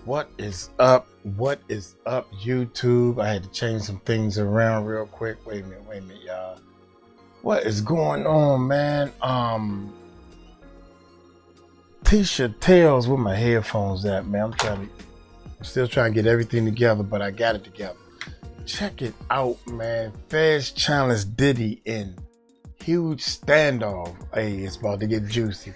What is up? What is up, YouTube? I had to change some things around real quick. Wait a minute, y'all. What is going on, man? T-shirt tails with my headphones at, man. I'm still trying to get everything together, but I got it together. Check it out, man. Fast challenge Diddy in huge standoff. Hey, it's about to get juicy.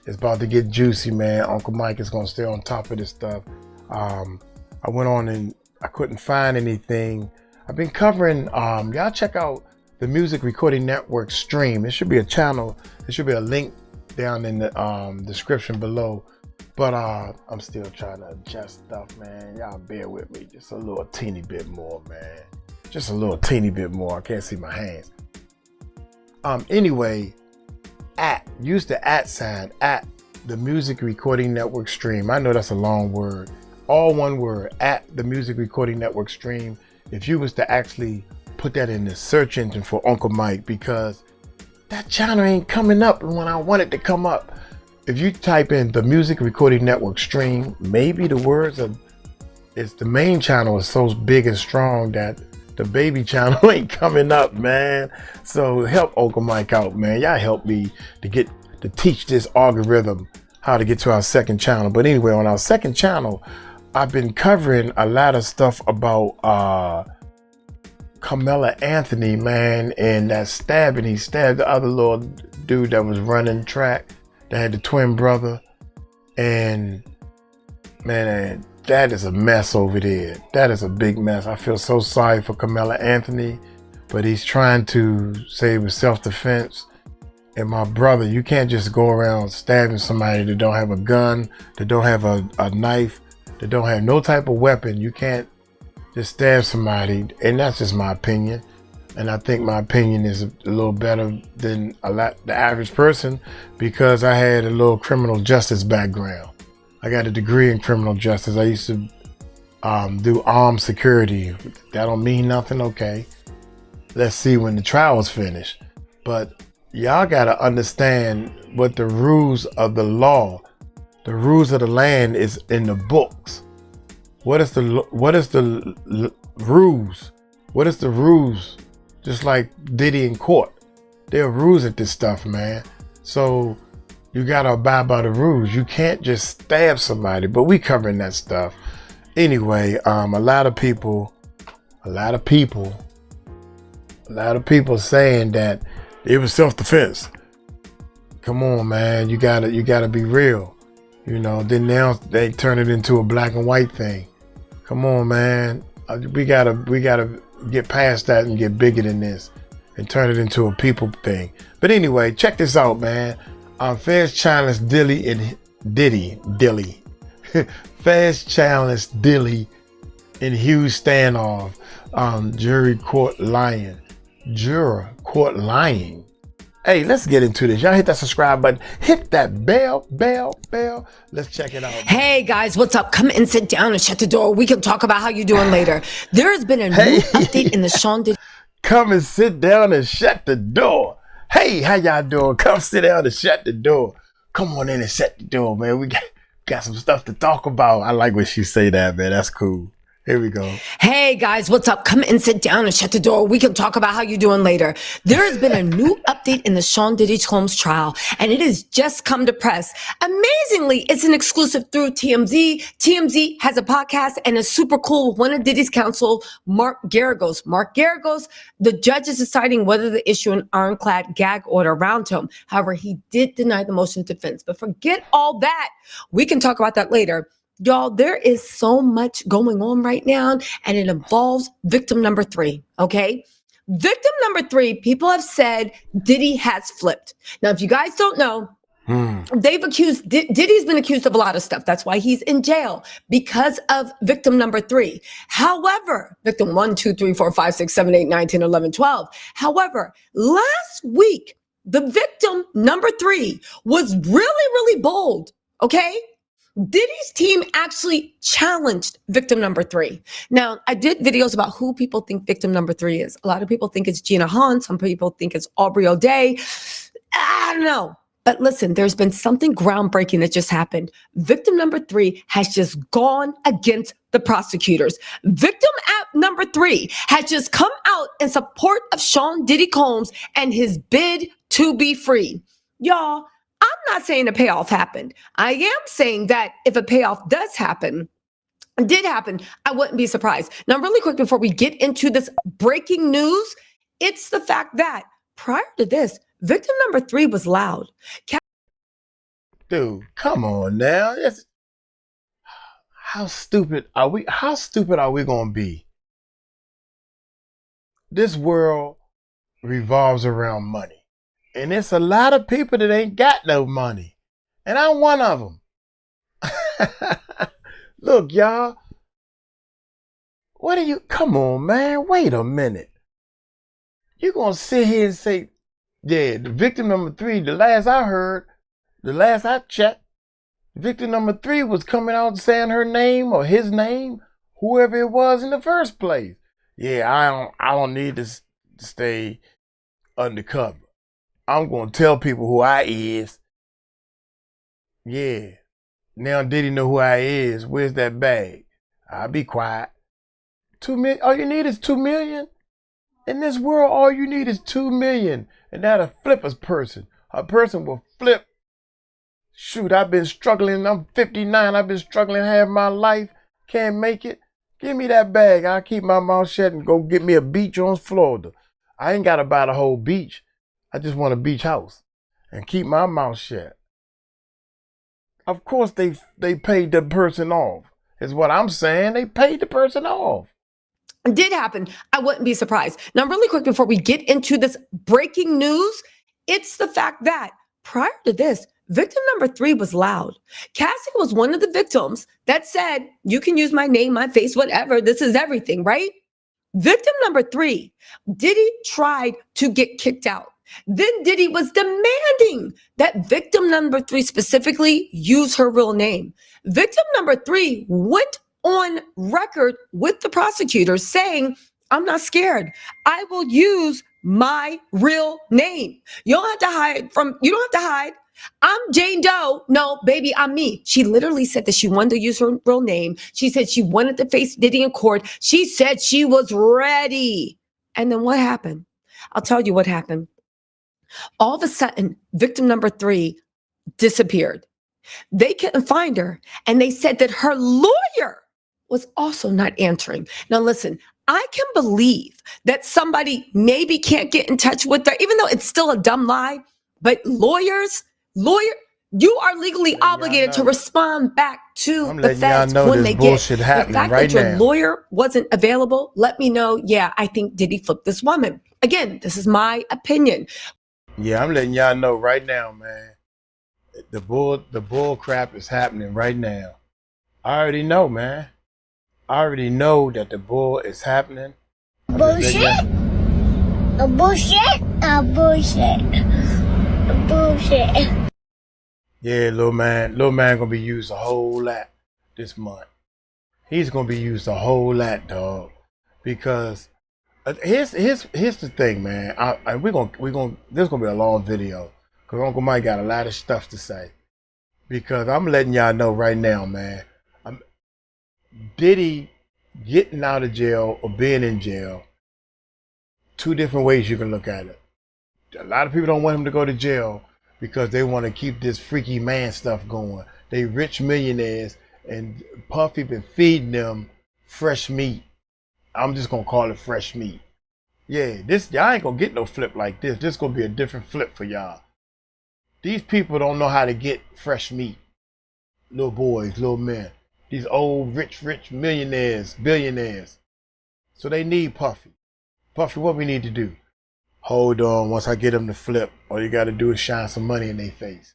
It's about to get juicy, man. Uncle Mike is gonna stay on top of this stuff. I went on and I couldn't find anything. I've been covering, y'all check out the Music Recording Network stream. It should be a channel. There should be a link down in the description below. But I'm still trying to adjust stuff, man. Y'all bear with me just a little teeny bit more, man. Just a little teeny bit more. I can't see my hands. Anyway, use the @ at the Music Recording Network stream. I know that's a long word. All one word, at the Music Recording Network stream. If you was to actually put that in the search engine for Uncle Mike, because that channel ain't coming up when I want it to come up. If you type in the Music Recording Network stream, maybe the words of it's the main channel is so big and strong that the baby channel ain't coming up, man. So help Uncle Mike out, man. Y'all help me to teach this algorithm how to get to our second channel. But anyway, on our second channel, I've been covering a lot of stuff about 𝗗𝗢𝗡𝗞𝗦, man, and that stabbing. He stabbed the other little dude that was running track that had the twin brother. And man, that is a mess over there. That is a big mess. I feel so sorry for 𝗗𝗢𝗡𝗞𝗦, but he's trying to say it was self-defense. And my brother, you can't just go around stabbing somebody that don't have a gun, that don't have a knife, that don't have no type of weapon. You can't just stab somebody. And that's just my opinion. And I think my opinion is a little better than the average person, because I had a little criminal justice background. I got a degree in criminal justice. I used to do armed security. That don't mean nothing. Okay. Let's see when the trial is finished. But y'all got to understand what the rules of the law, the rules of the land is in the books. What is the rules? What is the rules? Just like Diddy in court. There are rules at this stuff, man. So you got to abide by the rules. You can't just stab somebody, but we covering that stuff. Anyway, a lot of people saying that it was self-defense. Come on, man. You gotta be real. You know, then now they turn it into a black and white thing. Come on, man. We gotta get past that and get bigger than this and turn it into a people thing. But anyway, check this out, man. Fast challenge Diddy. Fast challenge Diddy in huge standoff. Jury court lying. Hey, let's get into this. Y'all hit that subscribe button. Hit that bell. Let's check it out. Hey guys, what's up? Come and sit down and shut the door. We can talk about how you're doing later. There has been a new update in the Sean Diddy. Come and sit down and shut the door. Hey, how y'all doing? Come sit down and shut the door. Come on in and shut the door, man. We got some stuff to talk about. I like when she say that, man. That's cool. Here we go. Hey guys, what's up? Come and sit down and shut the door. We can talk about how you're doing later. There has been a new update in the Sean Diddy Combs trial, and it has just come to press. Amazingly, it's an exclusive through TMZ. TMZ has a podcast and is super cool with one of Diddy's counsel, Mark Geragos. The judge is deciding whether to issue an ironclad gag order around him. However, he did deny the motion to defense. But forget all that. We can talk about that later. Y'all, there is so much going on right now, and it involves victim number 3, okay? Victim number 3, people have said Diddy has flipped. Now, if you guys don't know, Diddy's been accused of a lot of stuff. That's why he's in jail, because of victim number 3. However, victim 1, 2, 3, 4, 5, 6, 7, 8, 9, 10, 11, 12. However, last week, the victim number 3 was really bold, okay? Diddy's team actually challenged victim number 3. Now, I did videos about who people think victim number 3 is. A lot of people think it's Gina Hahn. Some people think it's Aubrey O'Day. I don't know. But listen, there's been something groundbreaking that just happened. Victim number 3 has just gone against the prosecutors. Victim number 3 has just come out in support of Sean Diddy Combs and his bid to be free. Y'all, I'm not saying a payoff happened. I am saying that if a payoff did happen, I wouldn't be surprised. Now, really quick, before we get into this breaking news, it's the fact that prior to this, victim number 3 was loud. Dude, come on now. How stupid are we? How stupid are we gonna be? This world revolves around money. And it's a lot of people that ain't got no money. And I'm one of them. Look, y'all. Come on, man. Wait a minute. You're going to sit here and say, yeah, the victim number 3, the last I checked, victim number 3 was coming out saying her name or his name, whoever it was in the first place. Yeah, I don't need to stay undercover. I'm going to tell people who I is. Yeah. Now Diddy know who I is. Where's that bag? I'll be quiet. 2 million. All you need is 2 million. In this world, all you need is 2 million. And that'll flip a person. A person will flip. Shoot, I've been struggling. I'm 59. I've been struggling half my life. Can't make it. Give me that bag. I'll keep my mouth shut and go get me a beach on Florida. I ain't got to buy the whole beach. I just want a beach house. And keep my mouth shut. Of course, they paid the person off. Is what I'm saying. They paid the person off. It did happen. I wouldn't be surprised. Now, really quick, before we get into this breaking news, it's the fact that prior to this, victim number 3 was loud. Cassie was one of the victims that said, you can use my name, my face, whatever. This is everything, right? Victim number 3, Diddy tried to get kicked out. Then Diddy was demanding that victim number 3 specifically use her real name. Victim number 3 went on record with the prosecutors saying, I'm not scared. I will use my real name. You don't have to hide. I'm Jane Doe. No, baby, I'm me. She literally said that she wanted to use her real name. She said she wanted to face Diddy in court. She said she was ready. And then what happened? I'll tell you what happened. All of a sudden, victim number 3 disappeared. They couldn't find her. And they said that her lawyer was also not answering. Now, listen, I can believe that somebody maybe can't get in touch with her, even though it's still a dumb lie. But you are legally obligated to respond back to the feds when they get the fact that your lawyer wasn't available. Let me know. Yeah, I think Diddy flipped this woman. Again, this is my opinion. Yeah, I'm letting y'all know right now, man. The bull crap is happening right now. I already know, man. I already know that the bull is happening. Bullshit. Yeah, little man gonna be used a whole lot this month. He's gonna be used a whole lot, dog. Because here's the thing, man. We're gonna this is gonna be a long video because Uncle Mike got a lot of stuff to say. Because I'm letting y'all know right now, man. Diddy getting out of jail or being in jail. 2 different ways you can look at it. A lot of people don't want him to go to jail because they want to keep this freaky man stuff going. They rich millionaires and Puffy been feeding them fresh meat. I'm just gonna call it fresh meat. Yeah, y'all ain't gonna get no flip like this. This gonna be a different flip for y'all. These people don't know how to get fresh meat. Little boys, little men. These old rich millionaires, billionaires. So they need Puffy. Puffy, what we need to do? Hold on, once I get them to flip, all you gotta do is shine some money in their face.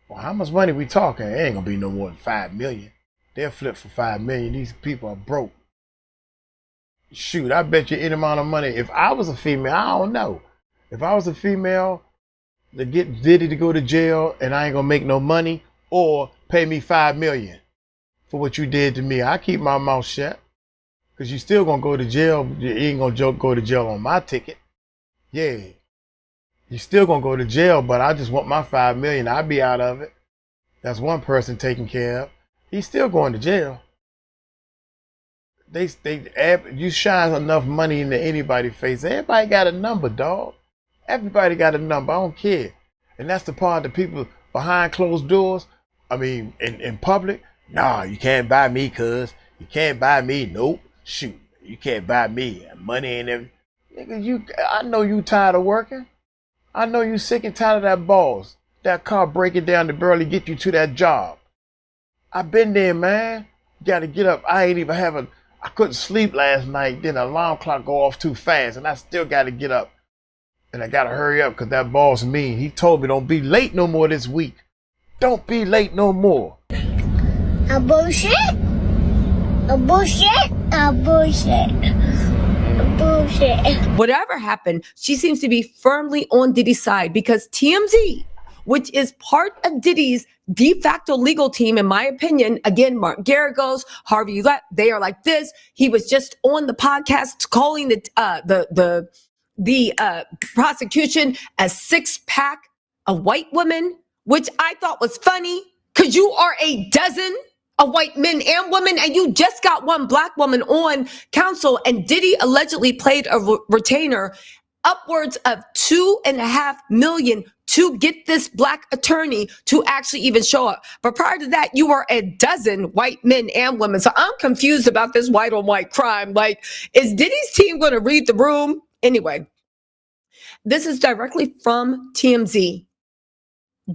Well, how much money we talking? It ain't gonna be no more than 5 million. They'll flip for 5 million. These people are broke. Shoot, I bet you any amount of money. If I was a female, I don't know. If I was a female to get Diddy to go to jail and I ain't gonna make no money, or pay me 5 million for what you did to me, I keep my mouth shut. Cause you still gonna go to jail. You ain't gonna go to jail on my ticket. Yeah. You're still gonna go to jail, but I just want my $5 million. I'll be out of it. That's one person taken care of. He's still going to jail. You shine enough money into anybody's face. Everybody got a number, dog. Everybody got a number. I don't care. And that's the part of the people behind closed doors. I mean, in public. Nah, you can't buy me, cuz. You can't buy me. Nope. Shoot. You can't buy me. Money ain't everything. Nigga, I know you tired of working. I know you sick and tired of that boss. That car breaking down to barely get you to that job. I've been there, man. You gotta get up. I couldn't sleep last night. Then the alarm clock go off too fast, and I still gotta get up. And I gotta hurry up because that boss mean. He told me don't be late no more this week. Don't be late no more. A bullshit. A bullshit. A bullshit. Bullshit. Whatever happened, she seems to be firmly on Diddy's side because TMZ, which is part of Diddy's de facto legal team, in my opinion, again, Mark Garagos, Harvey, they are like this. He was just on the podcast calling the prosecution a six-pack of white women, which I thought was funny because you are a dozen of white men and women, and you just got one black woman on counsel, and Diddy allegedly played a retainer upwards of $2.5 million to get this black attorney to actually even show up. But prior to that, you were a dozen white men and women. So I'm confused about this white on white crime. Like, is Diddy's team going to read the room? Anyway, this is directly from TMZ.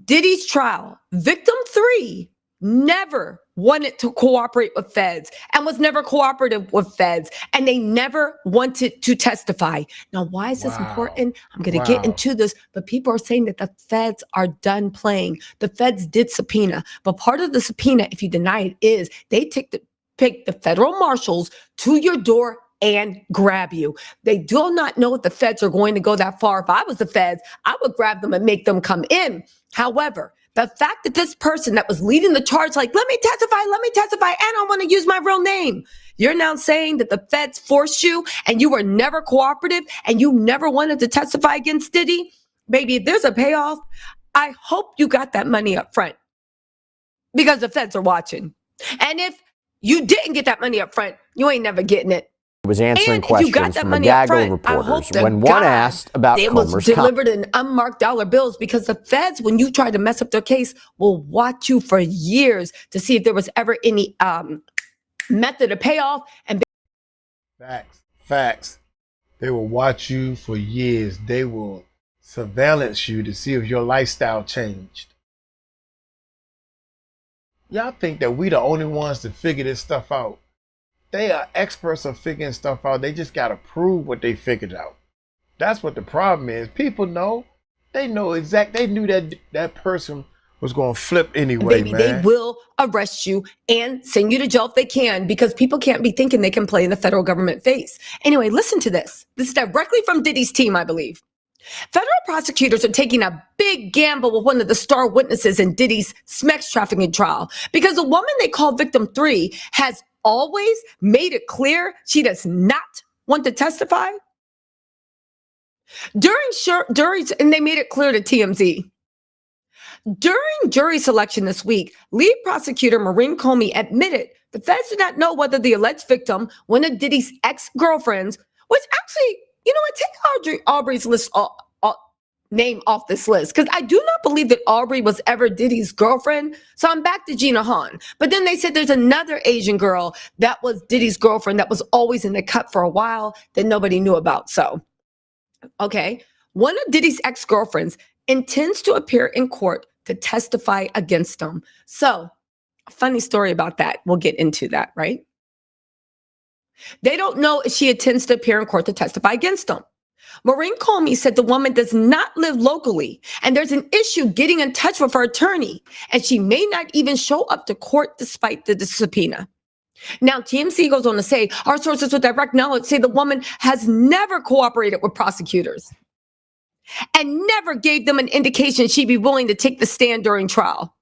Diddy's trial, victim 3 never wanted to cooperate with feds and was never cooperative with feds, and they never wanted to testify. Now, why is this important? I'm going to get into this, but people are saying that the feds are done playing. The feds did subpoena, but part of the subpoena, if you deny it, is they pick the federal marshals to your door and grab you. They do not know if the feds are going to go that far. If I was the feds, I would grab them and make them come in. However, the fact that this person that was leading the charge, like, let me testify, and I want to use my real name. You're now saying that the feds forced you and you were never cooperative and you never wanted to testify against Diddy? Baby, if there's a payoff, I hope you got that money up front because the feds are watching. And if you didn't get that money up front, you ain't never getting it. Was answering questions from a gaggle of reporters when one asked about it was delivered in unmarked dollar bills, because the feds, when you try to mess up their case, will watch you for years to see if there was ever any method of payoff. And Facts. They will watch you for years. They will surveillance you to see if your lifestyle changed. Y'all think that we the only ones to figure this stuff out? They are experts of figuring stuff out. They just got to prove what they figured out. That's what the problem is. People know. They know they knew that person was going to flip anyway, baby, man. they will arrest you and send you to jail if they can, because people can't be thinking they can play in the federal government face. Anyway, listen to this. This is directly from Diddy's team, I believe. Federal prosecutors are taking a big gamble with one of the star witnesses in Diddy's sex trafficking trial, because the woman they call victim 3 has always made it clear she does not want to testify. And they made it clear to TMZ. During jury selection this week, lead prosecutor Maureen Comey admitted the feds did not know whether the alleged victim, one of Diddy's ex-girlfriends, which actually, you know what, take Aubrey's name off this list, because I do not believe that Aubrey was ever Diddy's girlfriend. So I'm back to Gina Hahn. But then they said there's another Asian girl that was Diddy's girlfriend that was always in the cut for a while that nobody knew about. So, okay, one of Diddy's ex-girlfriends intends to appear in court to testify against him. So, a funny story about that. We'll get into that, right? They don't know if she intends to appear in court to testify against him. Maureen Comey said the woman does not live locally, and there's an issue getting in touch with her attorney, and she may not even show up to court despite the subpoena. Now, TMZ goes on to say, our sources with direct knowledge say the woman has never cooperated with prosecutors and never gave them an indication she'd be willing to take the stand during trial.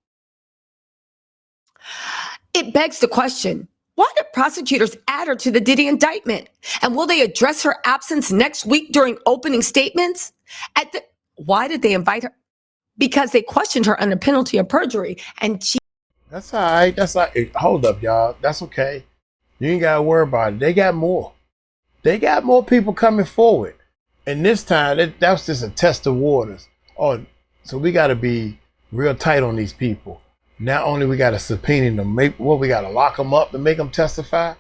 It begs the question, why did prosecutors add her to the Diddy indictment? And will they address her absence next week during opening statements? Why did they invite her? Because they questioned her under penalty of perjury. And she... That's all right. That's like, hold up, y'all. That's okay. You ain't got to worry about it. They got more. They got more people coming forward. And this time, that was just a test of waters. Oh, so we got to be real tight on these people. Not only we got to subpoena them, we got to lock them up and make them testify.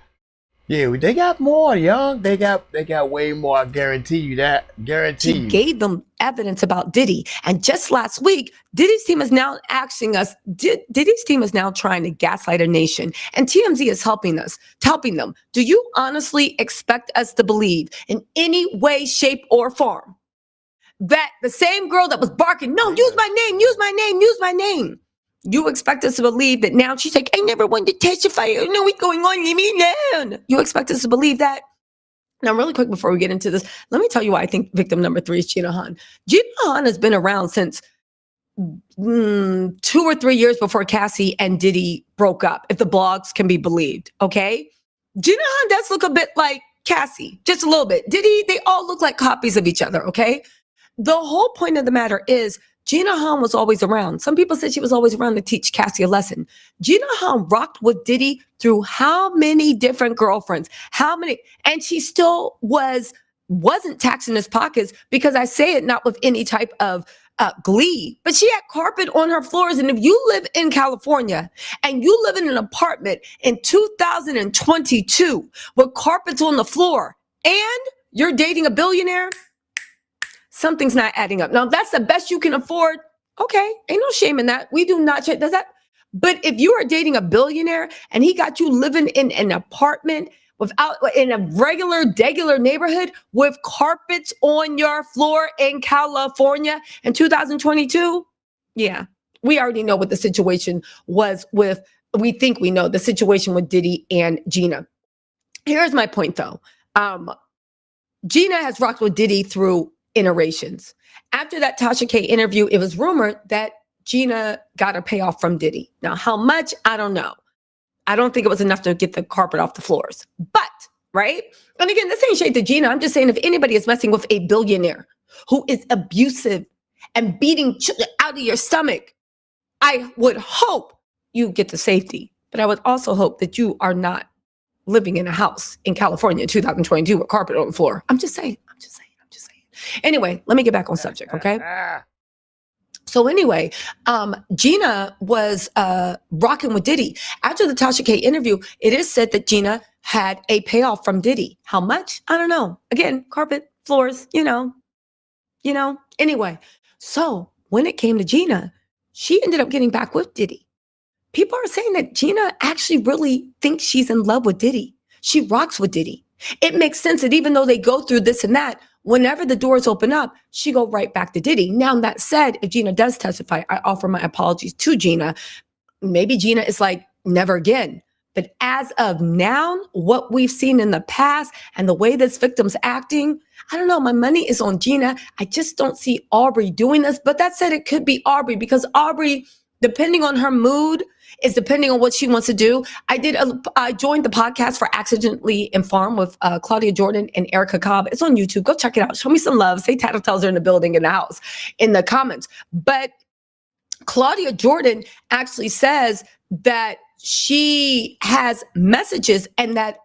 Yeah, they got more, young. They got way more. I guarantee you that. Guarantee you. She gave them evidence about Diddy. And just last week, Diddy's team is now asking us, Diddy's team is now trying to gaslight a nation. And TMZ is helping them. Do you honestly expect us to believe in any way, shape, or form that the same girl that was barking, no, use my name, use my name, use my name. You expect us to believe that now she's like, I never wanted to testify. I know what's going on. Leave me alone. You expect us to believe that? Now, really quick before we get into this, let me tell you why I think victim number 3 is 𝗗𝗓𝗡. 𝗗𝗓𝗡 has been around since 2 or 3 years before Cassie and Diddy broke up, if the blogs can be believed, okay? 𝗗𝗓𝗡 does look a bit like Cassie, just a little bit. Diddy, they all look like copies of each other, okay? The whole point of the matter is 𝗗𝗓𝗡 was always around. Some people said she was always around to teach Cassie a lesson. 𝗗𝗓𝗡 rocked with Diddy through how many different girlfriends? How many? And she still wasn't taxing his pockets, because I say it not with any type of glee, but she had carpet on her floors. And if you live in California and you live in an apartment in 2022 with carpets on the floor and you're dating a billionaire, something's not adding up. Now, that's the best you can afford. Okay, ain't no shame in that. We do not does that. But if you are dating a billionaire and he got you living in an apartment in a regular neighborhood with carpets on your floor in California in 2022, yeah, we already know what the situation was with. We think we know the situation with Diddy and Gina. Here's my point, though. Gina has rocked with Diddy through iterations. After that Tasha K interview, it was rumored that Gina got a payoff from Diddy. Now, how much? I don't know. I don't think it was enough to get the carpet off the floors. But, right? And again, this ain't shade to Gina. I'm just saying, if anybody is messing with a billionaire who is abusive and beating children out of your stomach, I would hope you get to safety. But I would also hope that you are not living in a house in California in 2022 with carpet on the floor. I'm just saying. Anyway, let me get back on subject, okay? So anyway, Gina was rocking with Diddy. After the Tasha K interview, it is said that Gina had a payoff from Diddy. How much? I don't know. Again, carpet, floors, you know. Anyway, so when it came to Gina, she ended up getting back with Diddy. People are saying that Gina actually really thinks she's in love with Diddy. She rocks with Diddy. It makes sense that even though they go through this and that, whenever the doors open up, she go right back to Diddy. Now, that said, if Gina does testify, I offer my apologies to Gina. Maybe Gina is like, never again. But as of now, what we've seen in the past and the way this victim's acting, I don't know, my money is on Gina. I just don't see Aubrey doing this. But that said, it could be Aubrey, because Aubrey, depending on her mood, is depending on what she wants to do. I joined the podcast for Accidentally Informed with Claudia Jordan and 𝗟𝗓𝗡𝗞𝗦. It's on YouTube. Go check it out. Show me some love. Say Tattletales are in the building, in the house, in the comments. But Claudia Jordan actually says that she has messages and that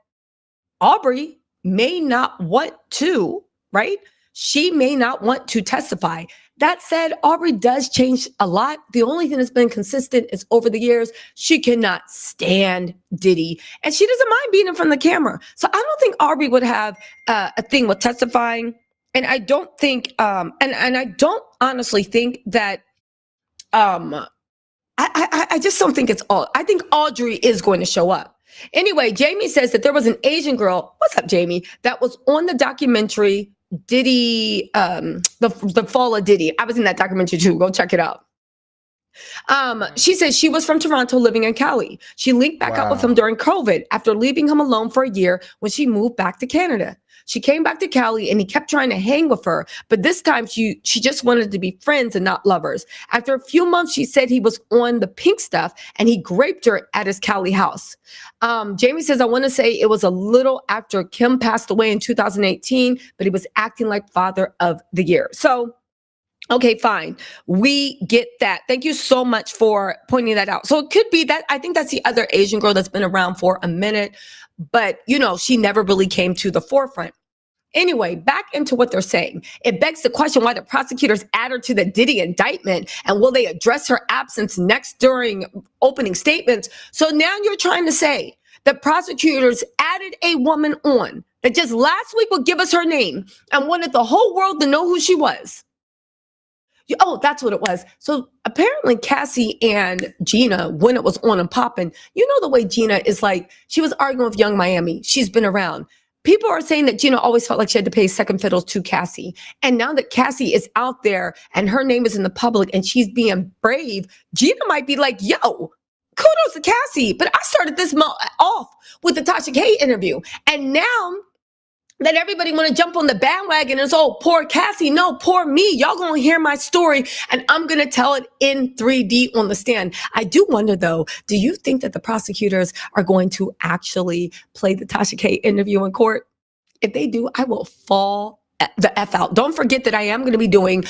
Aubrey may not want to, right? She may not want to testify. That said, Aubrey does change a lot. The only thing that's been consistent is over the years, she cannot stand Diddy. And she doesn't mind being in front of the camera. So I don't think Aubrey would have a thing with testifying. And I don't think, and I don't honestly think that, I just don't think it's all. I think Audrey is going to show up. Anyway, Jamie says that there was an Asian girl, what's up, Jamie, that was on the documentary Diddy, the fall of Diddy. I was in that documentary too. Go check it out. She says she was from Toronto living in Cali. She linked back up with him during COVID after leaving him alone for a year when she moved back to Canada. She came back to Cali and he kept trying to hang with her, but this time she just wanted to be friends and not lovers. After a few months, she said he was on the pink stuff and he raped her at his Cali house. Jamie says, I want to say it was a little after Kim passed away in 2018, but he was acting like father of the year. So Okay, fine. We get that. Thank you so much for pointing that out. So it could be that, I think that's the other Asian girl that's been around for a minute, but she never really came to the forefront. Anyway, back into what they're saying. It begs the question why the prosecutors add her to the Diddy indictment, and will they address her absence next during opening statements? So now you're trying to say that prosecutors added a woman on that just last week would give us her name and wanted the whole world to know who she was. Oh, that's what it was. So apparently Cassie and Gina, when it was on and popping, the way Gina is like, she was arguing with Young Miami. She's been around. People are saying that Gina always felt like she had to pay second fiddle to Cassie. And now that Cassie is out there and her name is in the public and she's being brave, Gina might be like, yo, kudos to Cassie. But I started this off with the Tasha K interview. And now that everybody want to jump on the bandwagon and it's, oh, poor Cassie. No, poor me. Y'all going to hear my story and I'm going to tell it in 3D on the stand. I do wonder, though, do you think that the prosecutors are going to actually play the Tasha K interview in court? If they do, I will fall the F out. Don't forget that I am going to be doing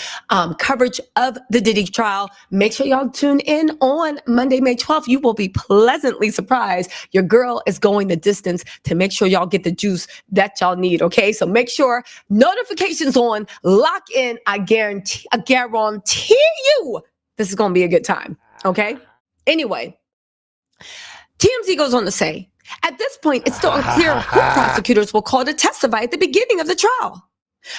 coverage of the Diddy trial. Make sure y'all tune in on Monday, May 12th. You will be pleasantly surprised. Your girl is going the distance to make sure y'all get the juice that y'all need. Okay, so make sure notifications on, lock in. I guarantee you this is going to be a good time. Okay. Anyway, TMZ goes on to say, at this point, it's still unclear who prosecutors will call to testify at the beginning of the trial.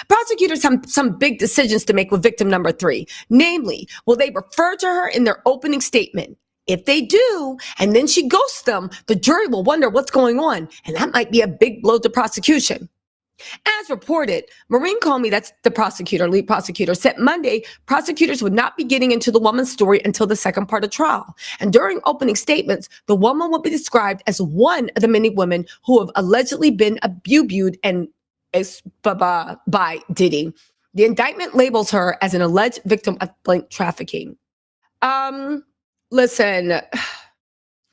Prosecutors have some big decisions to make with victim number 3. Namely, will they refer to her in their opening statement? If they do, and then she ghosts them, the jury will wonder what's going on, and that might be a big blow to prosecution. As reported, Maureen 𝗗𝗢𝗡, that's the lead prosecutor, said Monday prosecutors would not be getting into the woman's story until the second part of trial. And during opening statements, the woman will be described as one of the many women who have allegedly been abused and by Diddy. The indictment labels her as an alleged victim of blank trafficking. Listen,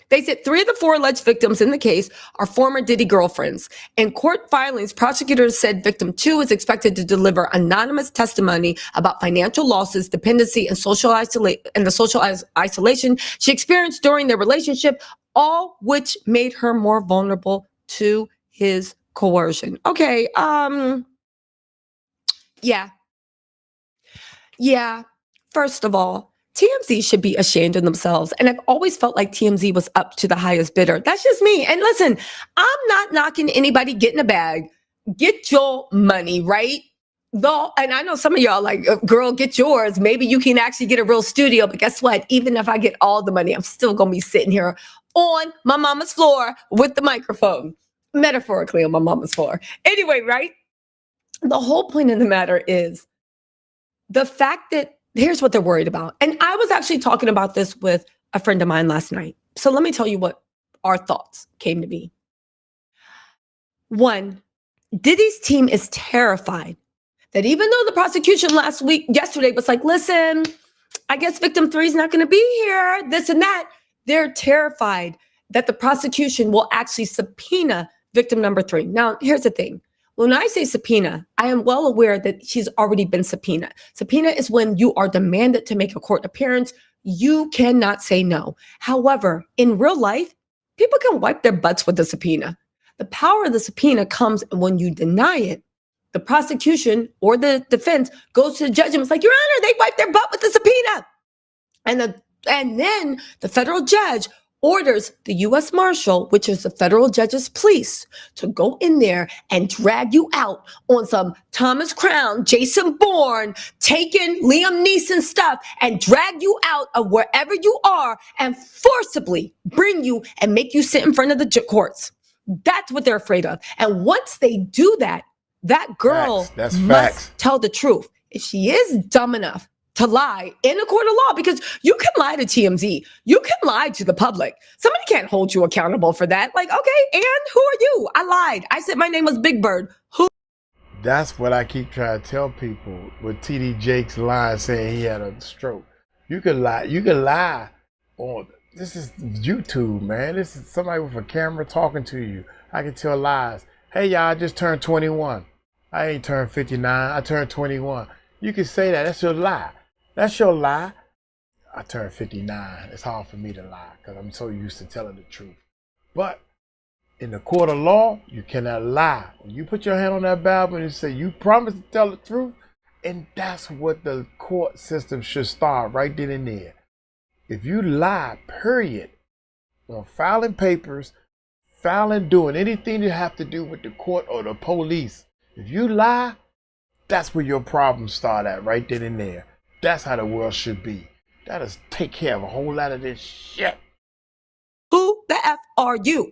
they said 3 of the 4 alleged victims in the case are former Diddy girlfriends. In court filings, prosecutors said victim 2 is expected to deliver anonymous testimony about financial losses, dependency, and the social isolation she experienced during their relationship, all which made her more vulnerable to his coercion. Okay, yeah. First of all, TMZ should be ashamed of themselves. And I've always felt like TMZ was up to the highest bidder. That's just me. And listen, I'm not knocking anybody getting a bag. Get your money, right? Though, and I know some of y'all like, girl, get yours. Maybe you can actually get a real studio. But guess what? Even if I get all the money, I'm still going to be sitting here on my mama's floor with the microphone. Metaphorically on my mama's floor. Anyway, right? The whole point of the matter is the fact that here's what they're worried about. And I was actually talking about this with a friend of mine last night. So let me tell you what our thoughts came to be. 1, Diddy's team is terrified that even though the prosecution yesterday was like, listen, I guess victim 3 is not going to be here, this and that. They're terrified that the prosecution will actually subpoena victim number 3. Now, here's the thing. When I say subpoena, I am well aware that she's already been subpoenaed. Subpoena is when you are demanded to make a court appearance. You cannot say no. However, in real life, people can wipe their butts with the subpoena. The power of the subpoena comes when you deny it. The prosecution or the defense goes to the judge and it's like, Your Honor, they wiped their butt with the subpoena. And then the federal judge orders the U.S. Marshal, which is the federal judge's police, to go in there and drag you out on some Thomas Crown, Jason Bourne, taking Liam Neeson stuff and drag you out of wherever you are and forcibly bring you and make you sit in front of the courts. That's what they're afraid of. And once they do that, that girl must tell the truth. If she is dumb enough to lie in a court of law, because you can lie to TMZ. You can lie to the public. Somebody can't hold you accountable for that. Like, okay, and who are you? I lied. I said my name was Big Bird. Who? That's what I keep trying to tell people with TD Jake's line saying he had a stroke. You can lie. You can lie on, this is YouTube, man. This is somebody with a camera talking to you. I can tell lies. Hey, y'all, I just turned 21. I ain't turned 59. I turned 21. You can say that. That's your lie. That's your lie. I turned 59. It's hard for me to lie because I'm so used to telling the truth. But in the court of law, you cannot lie. When you put your hand on that Bible and you say you promise to tell the truth, and that's what the court system should start right then and there. If you lie, period, on filing papers, doing anything you have to do with the court or the police, if you lie, that's where your problems start at, right then and there. That's how the world should be. That'll take care of a whole lot of this shit. Who the F are you?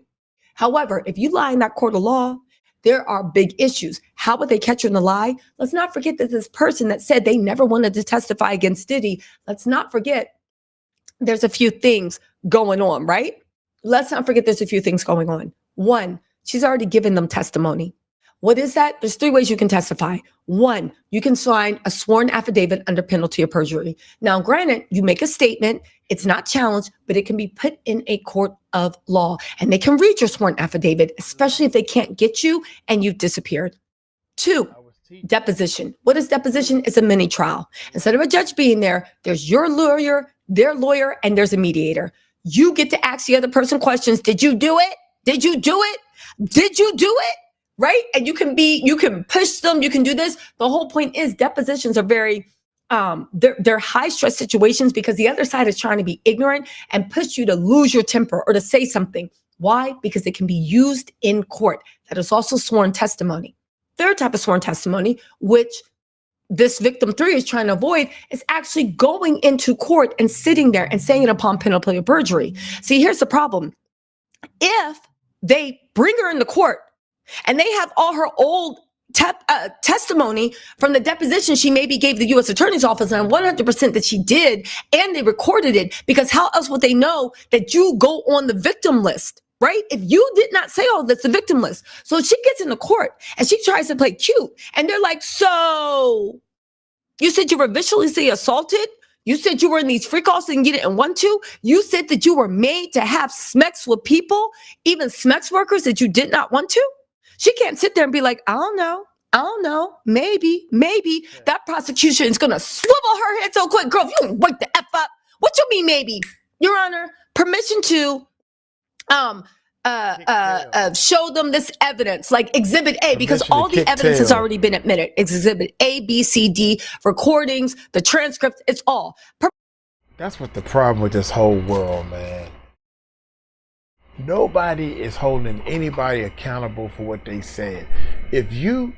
However, if you lie in that court of law, there are big issues. How would they catch you in the lie? Let's not forget that this person that said they never wanted to testify against Diddy, let's not forget there's a few things going on, right? Let's not forget there's a few things going on. One, she's already given them testimony. What is that? There's 3 ways you can testify. 1, you can sign a sworn affidavit under penalty of perjury. Now, granted, you make a statement, it's not challenged, but it can be put in a court of law and they can read your sworn affidavit, especially if they can't get you and you've disappeared. 2, deposition. What is deposition? It's a mini trial. Instead of a judge being there, there's your lawyer, their lawyer, and there's a mediator. You get to ask the other person questions. Did you do it? Did you do it? Did you do it? Right? And you can push them, you can do this. The whole point is depositions are very, they're high stress situations because the other side is trying to be ignorant and push you to lose your temper or to say something. Why? Because it can be used in court. That is also sworn testimony. Third type of sworn testimony, which this victim 3 is trying to avoid, is actually going into court and sitting there and saying it upon penalty of perjury. See, here's the problem. If they bring her into court and they have all her old testimony from the deposition she maybe gave the U.S. Attorney's Office, and 100% that she did, and they recorded it, because how else would they know that you go on the victim list, right? If you did not say all this, the victim list. So she gets in the court and she tries to play cute, and they're like, so you said you were viciously assaulted? You said you were in these freak offs and you didn't want to? You said that you were made to have sex with people, even sex workers that you did not want to? She can't sit there and be like, I don't know, maybe. That prosecution is going to swivel her head so quick. Girl, if you can wake the F up. What you mean, maybe? Your Honor, permission to show them this evidence, like Exhibit A, because all the evidence has already been admitted. Exhibit A, B, C, D, recordings, the transcripts, it's all. That's what the problem with this whole world, man. Nobody is holding anybody accountable for what they said. If you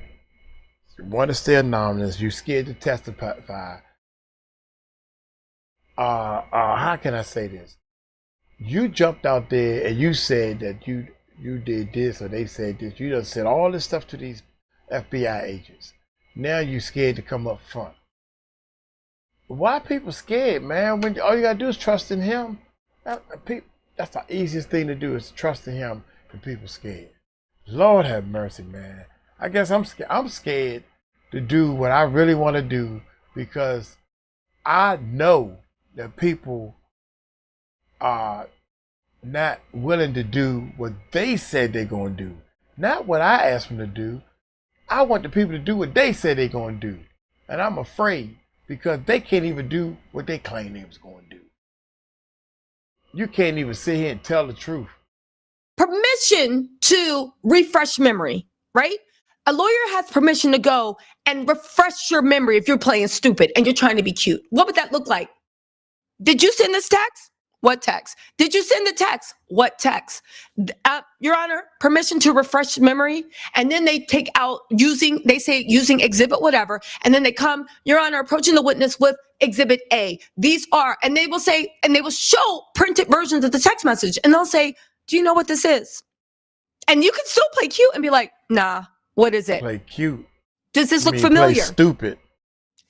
want to stay anonymous, you're scared to testify. How can I say this? You jumped out there and you said that you did this, or they said this. You done said all this stuff to these FBI agents. Now you scared to come up front. Why are people scared, man? When all you gotta do is trust in him. That's the easiest thing to do, is trust in him for people scared. Lord have mercy, man. I guess I'm scared to do what I really want to do, because I know that people are not willing to do what they said they're going to do. Not what I asked them to do. I want the people to do what they said they're going to do. And I'm afraid, because they can't even do what they claim they was going to do. You can't even sit here and tell the truth. Permission to refresh memory, right? A lawyer has permission to go and refresh your memory if you're playing stupid and you're trying to be cute. What would that look like? Did you send this text? What text? Did you send the text? What text? Your Honor, permission to refresh memory. And then they take out using exhibit whatever. And then they come, Your Honor, approaching the witness with exhibit A. These are, and they will say, and they will show printed versions of the text message. And they'll say, do you know what this is? And you can still play cute and be like, nah, what is it? Play cute. Does this look familiar? Play stupid.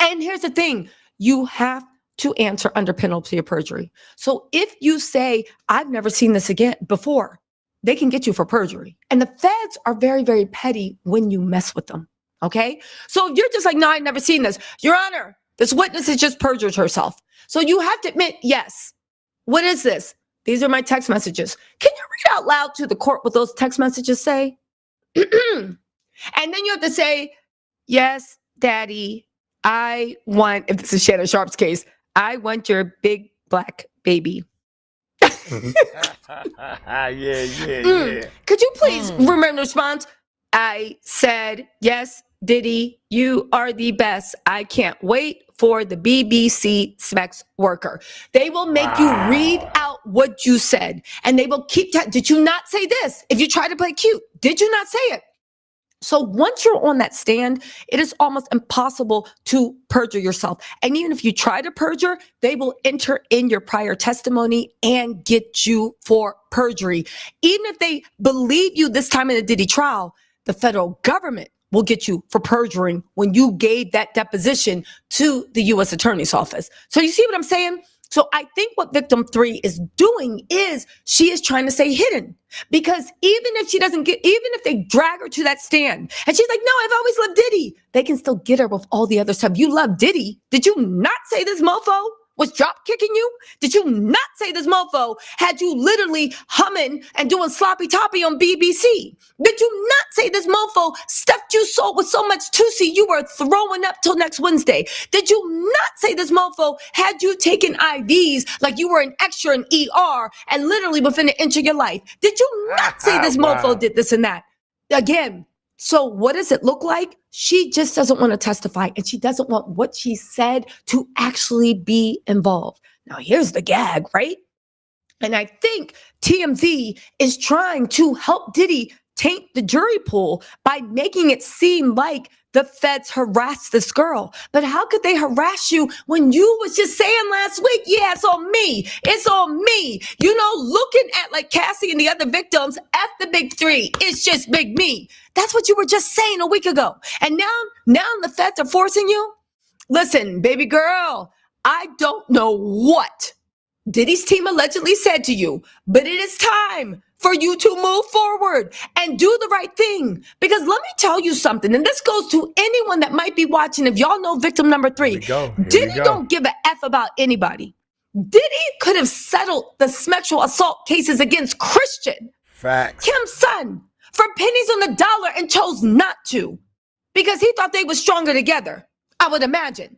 And here's the thing. You have to answer under penalty of perjury. So if you say, I've never seen this again before, they can get you for perjury. And the feds are very, very petty when you mess with them. Okay. So if you're just like, no, I've never seen this. Your Honor, this witness has just perjured herself. So you have to admit, yes. What is this? These are my text messages. Can you read out loud to the court what those text messages say? And then you have to say, yes, Daddy, if this is Shannon Sharp's case, I want your big black baby. Yeah. Could you please remember the response? I said, yes, Diddy, you are the best. I can't wait for the BBC Specs worker. They will make you read out what you said, and they will keep did you not say this? If you try to play cute, did you not say it? So once you're on that stand, it is almost impossible to perjure yourself. And even if you try to perjure, they will enter in your prior testimony and get you for perjury. Even if they believe you this time in the Diddy trial, the federal government will get you for perjuring when you gave that deposition to the U.S. Attorney's Office. So you see what I'm saying? So I think what victim 3 is doing is she is trying to stay hidden, because even if they drag her to that stand and she's like, no, I've always loved Diddy, they can still get her with all the other stuff. You love Diddy. Did you not say this mofo was drop kicking you? Did you not say this mofo had you literally humming and doing sloppy toppy on BBC? Did you not say this mofo stuffed you so with so much Tootsie you were throwing up till next Wednesday? Did you not say this mofo had you taken IVs like you were an extra in ER and literally within an inch of your life? Did you not say this mofo did this and that? Again, so what does it look like? She just doesn't want to testify, and she doesn't want what she said to actually be involved. Now, here's the gag, right? And I think TMZ is trying to help Diddy taint the jury pool by making it seem like the feds harassed this girl. But how could they harass you when you was just saying last week, yeah, it's on me. It's on me. You know, looking at like Cassie and the other victims, F the big 3. It's just big me. That's what you were just saying a week ago. And now the feds are forcing you. Listen, baby girl, I don't know what Diddy's team allegedly said to you, but it is time for you to move forward and do the right thing. Because let me tell you something, and this goes to anyone that might be watching. If y'all know victim number 3, Diddy don't give a F about anybody. Diddy could have settled the sexual assault cases against Christian, Kim's son, for pennies on the dollar, and chose not to because he thought they were stronger together, I would imagine.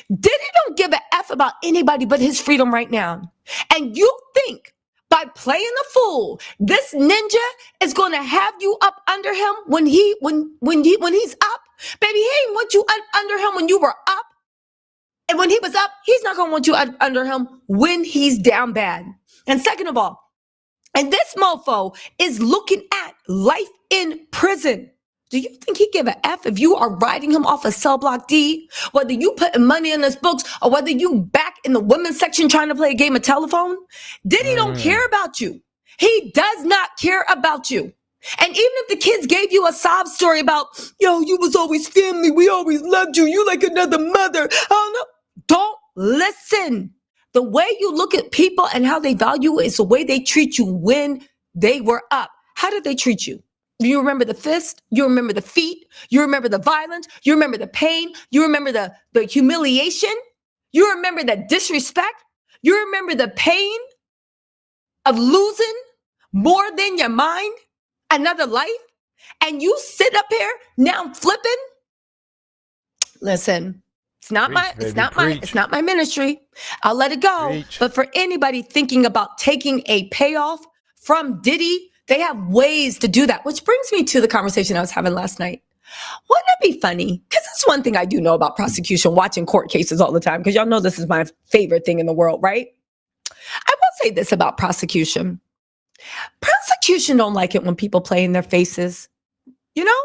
Diddy don't give a F about anybody but his freedom right now. And you think by playing the fool, this ninja is going to have you up under him when he's up? Baby, he ain't want you under him when you were up. And when he was up, he's not going to want you under him when he's down bad. And second of all, and this mofo is looking at life in prison. Do you think he give a F if you are riding him off of Cell Block D? Whether you putting money in his books or whether you back in the women's section trying to play a game of telephone? Diddy don't care about you. He does not care about you. And even if the kids gave you a sob story about, yo, you was always family, we always loved you, you like another mother, I don't know. Don't listen. The way you look at people and how they value you is the way they treat you when they were up. How did they treat you? You remember the fist, you remember the feet, you remember the violence, you remember the pain, you remember the humiliation, you remember the disrespect, you remember the pain of losing more than your mind, another life, and you sit up here now flipping. Listen, it's not my ministry. I'll let it go. Preach. But for anybody thinking about taking a payoff from Diddy, they have ways to do that, which brings me to the conversation I was having last night. Wouldn't it be funny? Because that's one thing I do know about prosecution, watching court cases all the time, because y'all know this is my favorite thing in the world, right? I will say this about prosecution. Prosecution don't like it when people play in their faces. You know?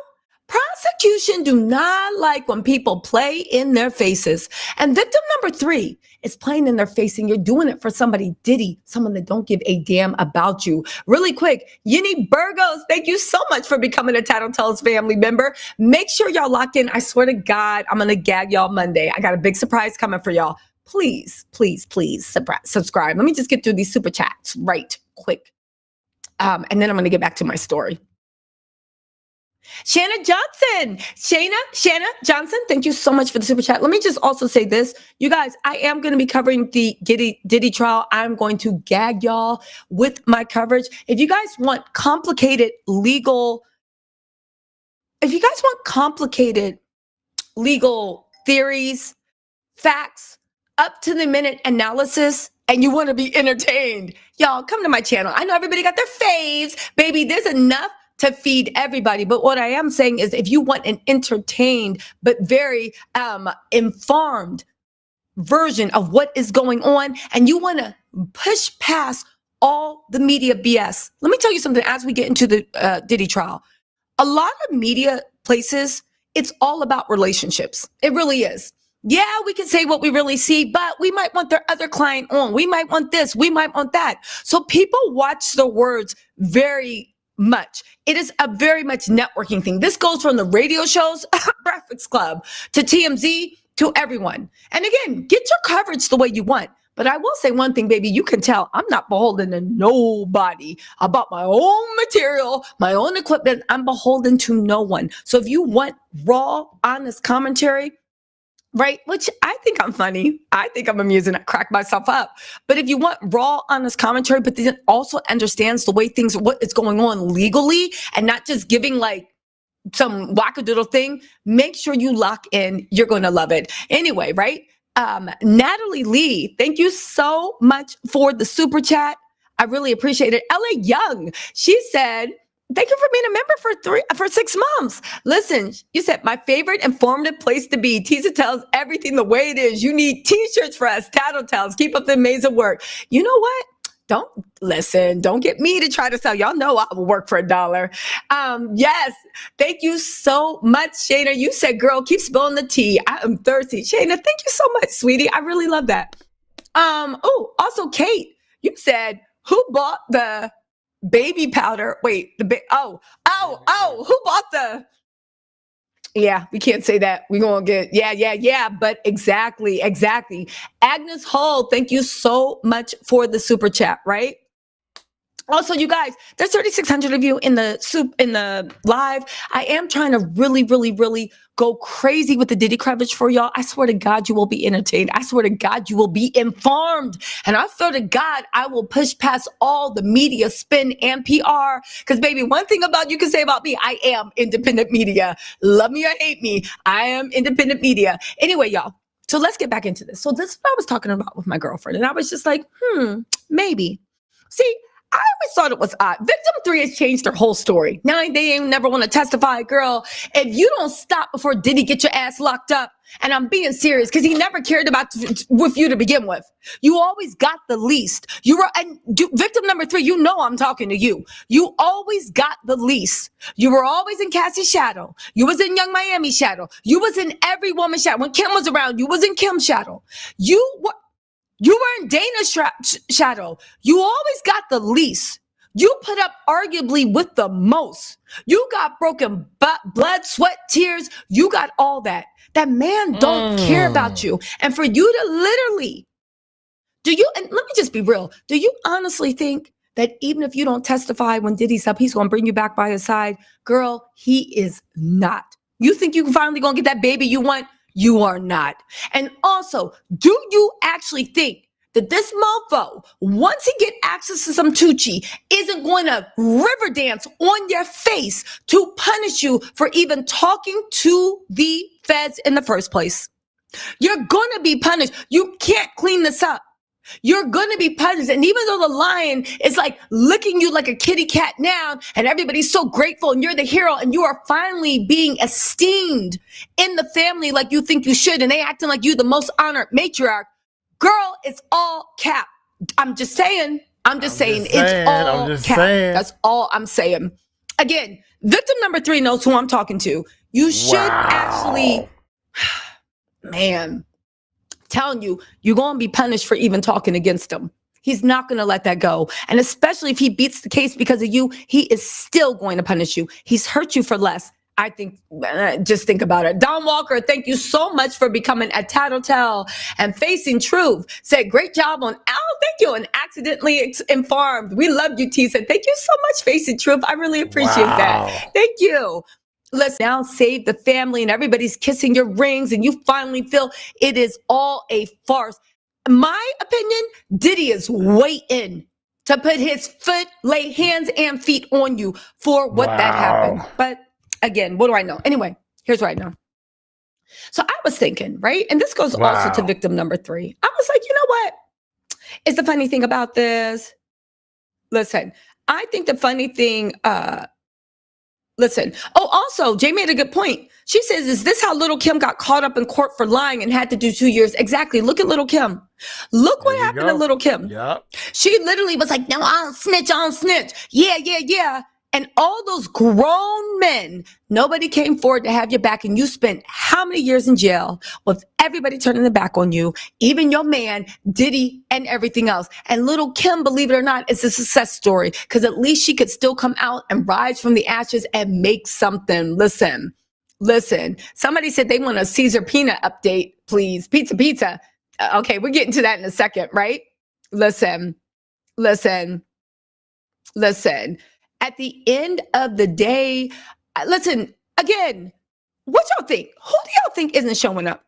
Prosecution do not like when people play in their faces. And victim number 3 is playing in their face, and you're doing it for somebody, Diddy, someone that don't give a damn about you. Really quick, Yini Burgos, thank you so much for becoming a Tattletales family member. Make sure y'all lock in. I swear to God, I'm going to gag y'all Monday. I got a big surprise coming for y'all. Please, please, please subscribe. Let me just get through these super chats right quick. And then I'm going to get back to my story. Shanna Johnson, thank you so much for the super chat. Let me just also say this. You guys, I am going to be covering the Diddy trial. I'm going to gag y'all with my coverage. If you guys want complicated legal theories, facts, up to the minute analysis, and you want to be entertained, y'all come to my channel. I know everybody got their faves. Baby, there's enough to feed everybody. But what I am saying is if you want an entertained but very informed version of what is going on and you want to push past all the media BS, let me tell you something as we get into the Diddy trial. A lot of media places, it's all about relationships. It really is. Yeah, we can say what we really see, but we might want their other client on. We might want this. We might want that. So people watch the words very much. It is a very much networking thing. This goes from the radio shows, Breakfast Club, to TMZ, to everyone. And again, get your coverage the way you want. But I will say one thing, baby, you can tell I'm not beholden to nobody about my own material, my own equipment. I'm beholden to no one. So if you want raw, honest commentary, right, which I think I'm funny, I think I'm amusing, I crack myself up. But if you want raw, honest commentary, but then also understands the way things, what is going on legally and not just giving like some wackadoodle thing, make sure you lock in. You're going to love it. Anyway, right? Natalie Lee, thank you so much for the super chat. I really appreciate it. LA Young, she said, thank you for being a member for 6 months. Listen, you said my favorite informative place to be. Tisa tells everything the way it is. You need t-shirts for us, tattletales. Keep up the amazing work. You know what? Don't get me to try to sell. Y'all know I will work for $1. Yes. Thank you so much, Shayna. You said, girl, keep spilling the tea. I am thirsty. Shayna, thank you so much, sweetie. I really love that. Oh, also Kate, you said, who bought the baby powder? Wait, who bought the, yeah, we can't say that. We're going to get, yeah. But exactly. Agnes Hall, thank you so much for the super chat, right? Also, you guys, there's 3,600 of you in the live. I am trying to really go crazy with the Diddy coverage for y'all. I swear to God, you will be entertained. I swear to God, you will be informed. And I swear to God, I will push past all the media spin and PR. Because baby, one thing about you can say about me, I am independent media. Love me or hate me, I am independent media. Anyway, y'all, so let's get back into this. So this is what I was talking about with my girlfriend. And I was just like, maybe. See, I always thought it was odd. Victim 3 has changed their whole story. Now they ain't never want to testify. Girl, if you don't stop before Diddy get your ass locked up, and I'm being serious because he never cared about with you to begin with. You always got the least. Victim number 3, you know I'm talking to you. You always got the least. You were always in Cassie's shadow. You was in Young Miami's shadow. You was in every woman's shadow. When Kim was around, you was in Kim's shadow. You were in Dana's shadow. You always got the least. You put up arguably with the most. You got broken blood, sweat, tears. You got all that. That man don't care about you. And for you to literally, and let me just be real. Do you honestly think that even if you don't testify when Diddy's up, he's going to bring you back by his side? Girl, he is not. You think you finally going to get that baby you want? You are not. And also, do you actually think that this mofo, once he get access to some Tucci, isn't going to river dance on your face to punish you for even talking to the feds in the first place? You're going to be punished. You can't clean this up. You're going to be punished. And even though the lion is like licking you like a kitty cat now, and everybody's so grateful and you're the hero and you are finally being esteemed in the family like you think you should, and they acting like you the most honored matriarch, girl, it's all cap. I'm just saying. It's all cap. That's all I'm saying. Again, victim number 3 knows who I'm talking to. You should actually, man, telling you, you're going to be punished for even talking against him. He's not going to let that go. And especially if he beats the case because of you, he is still going to punish you. He's hurt you for less. I think, just think about it. Don Walker, thank you so much for becoming a tattletale and facing truth. Said, great job on, thank you, and accidentally informed. We love you, T. Said, thank you so much, facing truth. I really appreciate that. Thank you. Let's now save the family and everybody's kissing your rings and you finally feel it is all a farce. My opinion, Diddy is waiting to put his foot, lay hands and feet on you for what that happened. But again, what do I know? Anyway, here's what I know. So I was thinking, right? And this goes also to victim number 3. I was like, you know what? Is the funny thing about this? Listen, I think the funny thing, listen. Oh, also, Jay made a good point. She says, is this how Little Kim got caught up in court for lying and had to do 2 years? Exactly. Look at Little Kim. Look what happened to Little Kim. Yep. She literally was like, no, I don't snitch, I don't snitch. Yeah, yeah, yeah. And all those grown men, nobody came forward to have your back. And you spent how many years in jail with everybody turning their back on you, even your man, Diddy, and everything else. And Little Kim, believe it or not, is a success story because at least she could still come out and rise from the ashes and make something. Listen. Somebody said they want a Caesar peanut update, please. Pizza. Okay, we're getting to that in a second, right? Listen. At the end of the day, listen, again, what y'all think? Who do y'all think isn't showing up?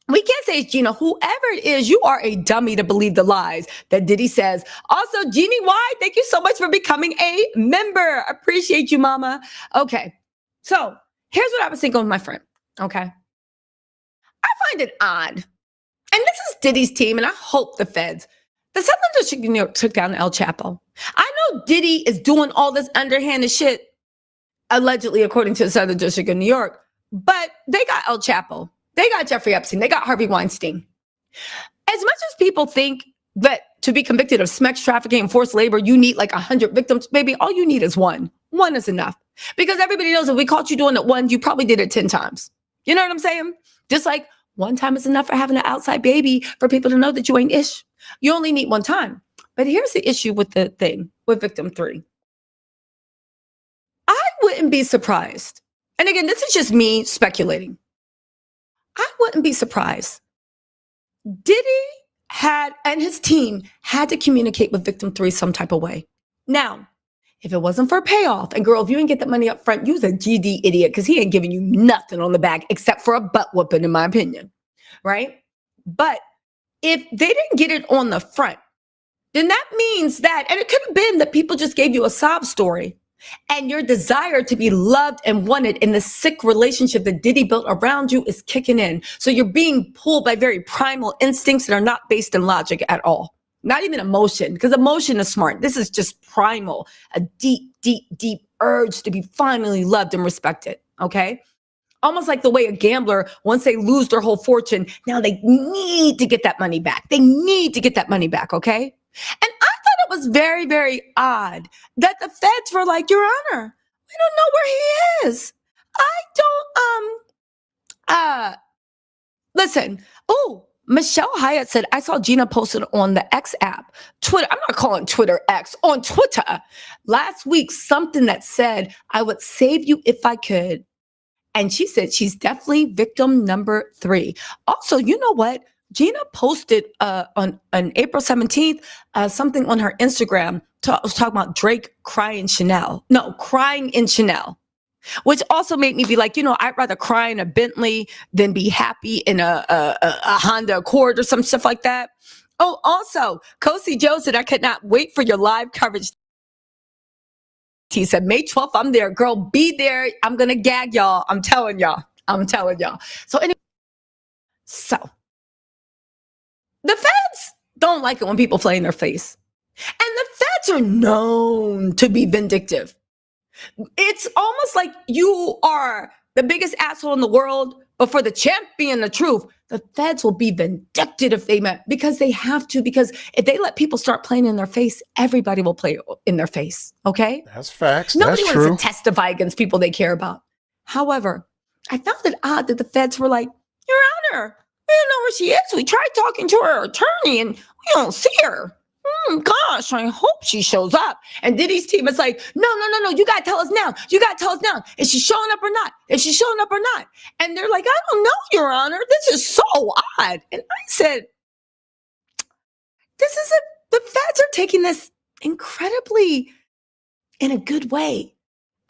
We can't say it's Gina. Whoever it is, you are a dummy to believe the lies that Diddy says. Also, Jeannie Y, thank you so much for becoming a member. Appreciate you, mama. Okay, so here's what I was thinking with my friend, okay? I find it odd, and this is Diddy's team, and I hope the feds, the Southern District of New York took down 𝗟𝗡𝗡𝗞𝗦. I know Diddy is doing all this underhanded shit, allegedly, according to the Southern District of New York, but they got El Chapo, they got Jeffrey Epstein, they got Harvey Weinstein. As much as people think that to be convicted of sex trafficking and forced labor, you need like 100 victims, baby, all you need is one. One is enough. Because everybody knows if we caught you doing it once, you probably did it 10 times. You know what I'm saying? Just like one time is enough for having an outside baby for people to know that you ain't ish. You only need one time. But here's the issue with the thing, with victim 3. I wouldn't be surprised. And again, this is just me speculating. I wouldn't be surprised. Diddy had, and his team had to communicate with victim 3 some type of way. Now, if it wasn't for a payoff, and girl, if you didn't get that money up front, you was a GD idiot because he ain't giving you nothing on the back except for a butt whooping, in my opinion, right? But if they didn't get it on the front, then that means that, and it could have been that people just gave you a sob story and your desire to be loved and wanted in the sick relationship that Diddy built around you is kicking in. So you're being pulled by very primal instincts that are not based in logic at all. Not even emotion, because emotion is smart. This is just primal, a deep, deep, deep urge to be finally loved and respected, okay? Almost like the way a gambler, once they lose their whole fortune, now they need to get that money back. They need to get that money back, okay? And I thought it was very, very odd that the feds were like, Your Honor, we don't know where he is. Listen. Oh, Michelle Hyatt said, I saw Gina posted on the X app, Twitter. I'm not calling Twitter X, on Twitter last week, something that said, I would save you if I could. And she said she's definitely victim number 3. Also, you know what? Gina posted on April 17th, something on her Instagram was talking about Drake crying in Chanel, which also made me be like, you know, I'd rather cry in a Bentley than be happy in a Honda Accord or some stuff like that. Oh, also, Kosi Joe said, I could not wait for your live coverage. He said, May 12th, I'm there. Girl, be there. I'm going to gag y'all. I'm telling y'all. So anyway, the feds don't like it when people play in their face. And the feds are known to be vindictive. It's almost like you are the biggest asshole in the world, but for the champion, the truth, the feds will be vindictive if they met, because they have to, because if they let people start playing in their face, everybody will play in their face, okay? That's facts. Nobody That's wants true. to testify against people they care about. However, I found it odd that the feds were like, Your Honor, we don't know where she is. We tried talking to her attorney and we don't see her. Gosh, I hope she shows up. And Diddy's team is like, no, you got to tell us now. Is she showing up or not? And they're like, I don't know, Your Honor. This is so odd. And I said, the feds are taking this incredibly in a good way.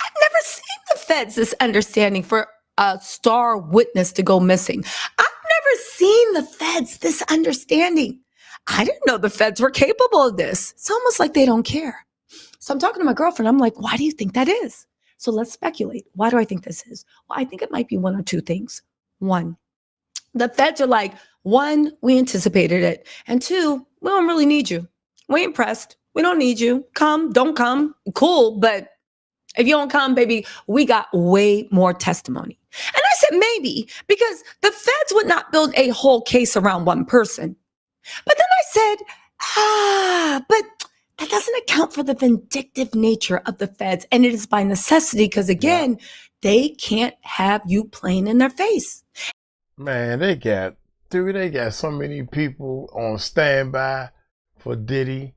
I've never seen the feds this understanding for a star witness to go missing. I've never seen the feds this understanding. I didn't know the feds were capable of this. It's almost like they don't care. So I'm talking to my girlfriend. I'm like, why do you think that is? So let's speculate. Why do I think this is? Well, I think it might be one or two things. One, The feds are like, one, we anticipated it. And two, we don't really need you. We ain't pressed. We don't need you. Come, don't come. Cool. But if you don't come, baby, we got way more testimony. And I said, maybe, because the feds would not build a whole case around one person. But then I said, but that doesn't account for the vindictive nature of the feds. And it is by necessity, because again, they can't have you playing in their face. Man, they got so many people on standby for Diddy.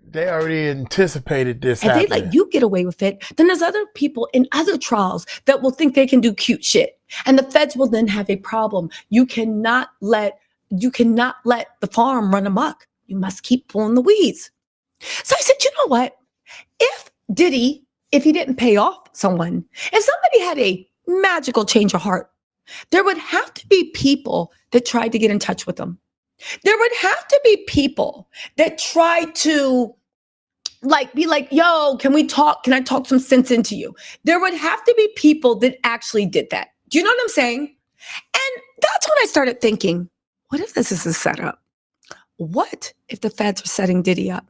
They already anticipated this happening. And they let you get away with it. Then there's other people in other trials that will think they can do cute shit. And the feds will then have a problem. You cannot let the farm run amok. You must keep pulling the weeds. So I said, you know what? If Diddy, if he didn't pay off someone, if somebody had a magical change of heart, there would have to be people that tried to get in touch with him. There would have to be people that tried to be like, yo, can we talk? Can I talk some sense into you? There would have to be people that actually did that. Do you know what I'm saying? And that's when I started thinking, what if this is a setup? What if the feds are setting Diddy up?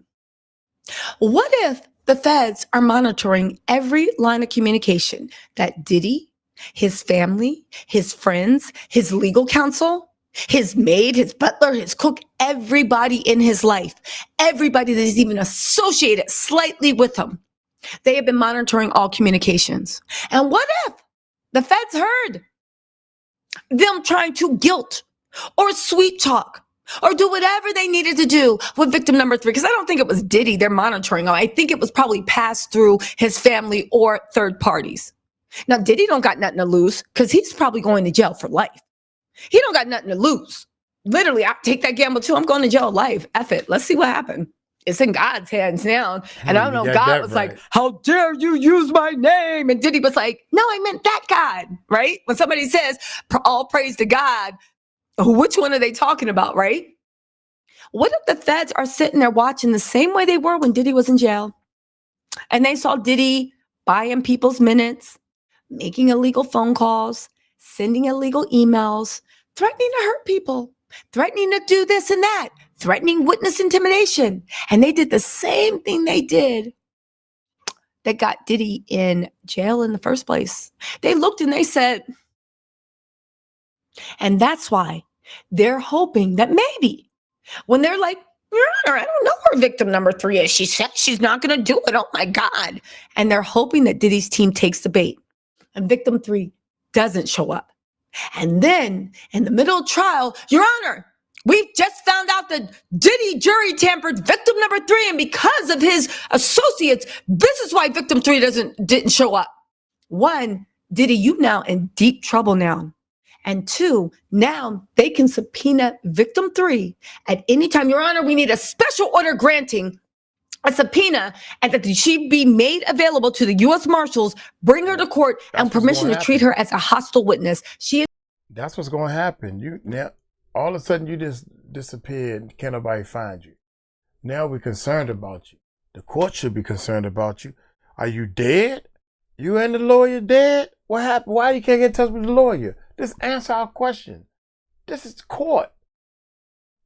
What if the feds are monitoring every line of communication that Diddy, his family, his friends, his legal counsel, his maid, his butler, his cook, everybody in his life, everybody that is even associated slightly with him, they have been monitoring all communications. And what if the feds heard them trying to guilt or sweet talk or do whatever they needed to do with victim number 3? Because I don't think it was Diddy they're monitoring. I think it was probably passed through his family or third parties. Now, Diddy don't got nothing to lose because he's probably going to jail for life. He don't got nothing to lose. Literally, I take that gamble too. I'm going to jail life. F it. Let's see what happened. It's in God's hands now. And I don't know if God was like, how dare you use my name? And Diddy was like, no, I meant that God, right? When somebody says, all praise to God, which one are they talking about, right? What if the feds are sitting there watching the same way they were when Diddy was in jail? And they saw Diddy buying people's minutes, making illegal phone calls, sending illegal emails, threatening to hurt people, threatening to do this and that, threatening witness intimidation. And they did the same thing they did that got Diddy in jail in the first place. They looked and they said, and that's why they're hoping that maybe when they're like, Your Honor, I don't know where victim number 3 is. She said she's not going to do it. Oh my God. And they're hoping that Diddy's team takes the bait and victim 3 doesn't show up. And then in the middle of trial, Your Honor, we've just found out that Diddy jury tampered victim number 3. And because of his associates, this is why victim 3 didn't show up. 1, Diddy, you now in deep trouble now. And 2, now they can subpoena victim 3 at any time. Your Honor, we need a special order granting a subpoena and that she be made available to the U.S. Marshals, bring her to court, and permission to treat her as a hostile witness. That's what's going to happen. Now, all of a sudden, you just disappeared. Can't nobody find you. Now we're concerned about you. The court should be concerned about you. Are you dead? You and the lawyer dead? What happened? Why you can't get in touch with the lawyer? Just answer our question. This is court.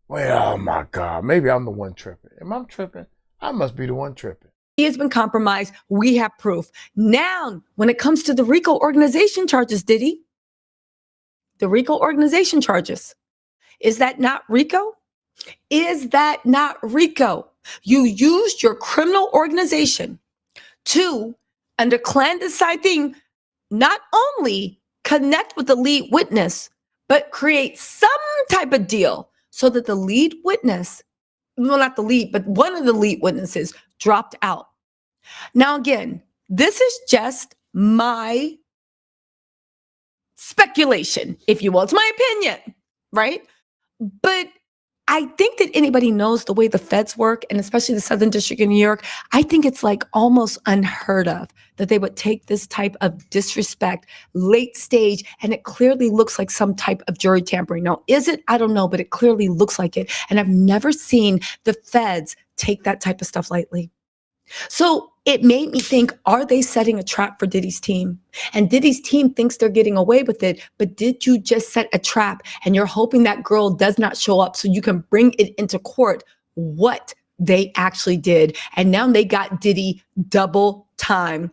Well, oh my God. Maybe I'm the one tripping. Am I tripping? I must be the one tripping. He has been compromised. We have proof. Now, when it comes to the RICO organization charges, Diddy, the RICO organization charges, is that not RICO? Is that not RICO? You used your criminal organization to, under clandestine thing, not only connect with the lead witness, but create some type of deal so that the lead witness, well, not the lead, but one of the lead witnesses dropped out. Now, again, this is just my speculation, if you will. It's my opinion, right? But I think that anybody knows the way the feds work, and especially the Southern District of New York, I think it's like almost unheard of that they would take this type of disrespect late stage, and it clearly looks like some type of jury tampering. Now, is it? I don't know, but it clearly looks like it. And I've never seen the feds take that type of stuff lightly. So it made me think, are they setting a trap for Diddy's team? And Diddy's team thinks they're getting away with it, but did you just set a trap and you're hoping that girl does not show up so you can bring it into court what they actually did? And now they got Diddy double time.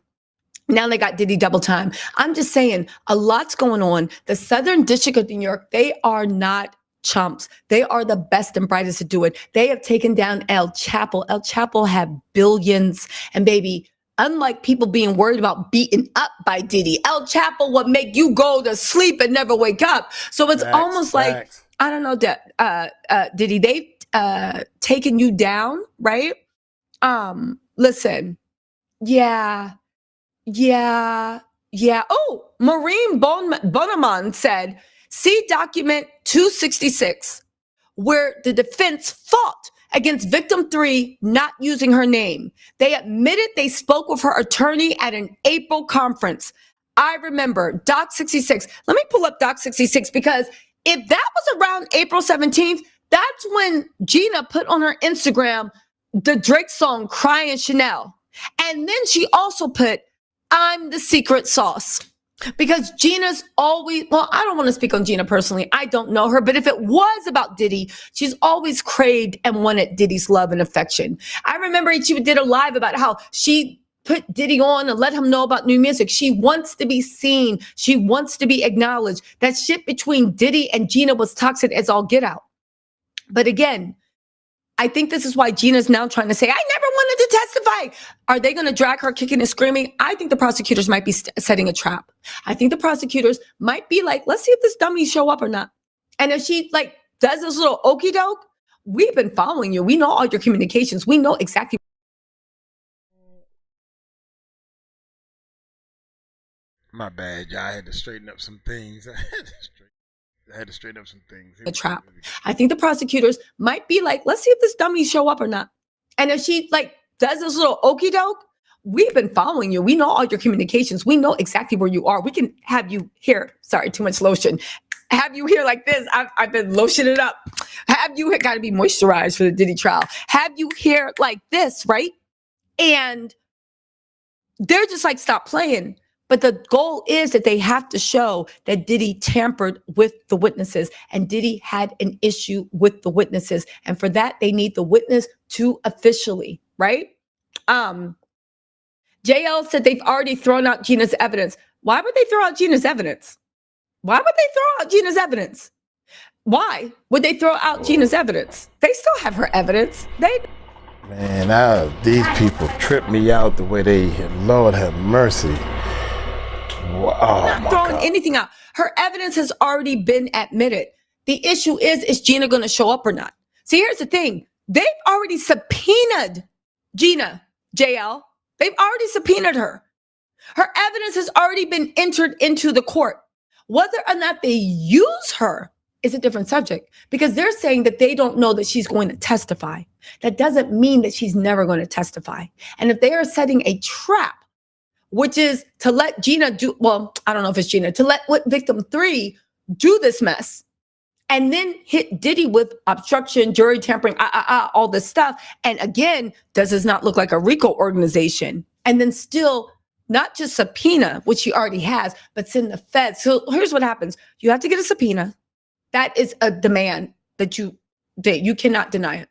I'm just saying, a lot's going on. The Southern District of New York, they are not chumps. They are the best and brightest to do it. They have taken down 𝗟𝗡𝗡𝗏. 𝗟𝗡𝗡𝗏 had billions. And baby, unlike people being worried about beaten up by Diddy, 𝗟𝗡𝗡𝗏 would make you go to sleep and never wake up. So it's almost like, I don't know, Diddy, they've taken you down, right? Listen, yeah. Oh, Maureen Bonaman said, see document 266, where the defense fought against victim 3 not using her name. They admitted they spoke with her attorney at an April conference. I remember Doc 66. Let me pull up Doc 66, because if that was around April 17th, that's when Gina put on her Instagram the Drake song Crying Chanel. And then she also put, I'm the secret sauce. Because Gina's always, well, I don't want to speak on Gina personally. I don't know her. But if it was about Diddy, she's always craved and wanted Diddy's love and affection. I remember she did a live about how she put Diddy on and let him know about new music. She wants to be seen. She wants to be acknowledged. That shit between Diddy and Gina was toxic as all get out. But again, I think this is why Gina's now trying to say, I never wanted to testify. Are they going to drag her kicking and screaming? I think the prosecutors might be setting a trap. I think the prosecutors might be like, let's see if this dummy show up or not. And if she does this little okey doke, we've been following you. We know all your communications. We know exactly. My bad, y'all. I had to straighten up some things. A trap. I think the prosecutors might be like, let's see if this dummy show up or not. And if she does this little okey doke, we've been following you. We know all your communications. We know exactly where you are. We can have you here. Sorry, too much lotion. Have you here like this. I've been lotioning it up. Have you got to be moisturized for the Diddy trial. Have you here like this, right? And they're just like, stop playing. But the goal is that they have to show that Diddy tampered with the witnesses and Diddy had an issue with the witnesses. And for that, they need the witness to officially, right? JL said they've already thrown out Gina's evidence. Why would they throw out Gina's evidence? Why would they throw out Gina's evidence? They still have her evidence. Man, these people trip me out the way they, Lord have mercy. Not throwing anything out. Her evidence has already been admitted. The issue is Gina going to show up or not? See, here's the thing. They've already subpoenaed Gina, JL. They've already subpoenaed her. Her evidence has already been entered into the court. Whether or not they use her is a different subject, because they're saying that they don't know that she's going to testify. That doesn't mean that she's never going to testify. And if they are setting a trap, which is to let Gina do, well, I don't know if it's Gina, to let victim 3 do this mess and then hit Diddy with obstruction, jury tampering, all this stuff. And again, does this not look like a RICO organization? And then still not just subpoena, which he already has, but send the feds. So here's what happens. You have to get a subpoena. That is a demand that you cannot deny it.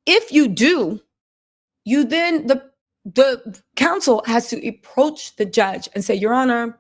If you do, you then, the counsel has to approach the judge and say, Your Honor,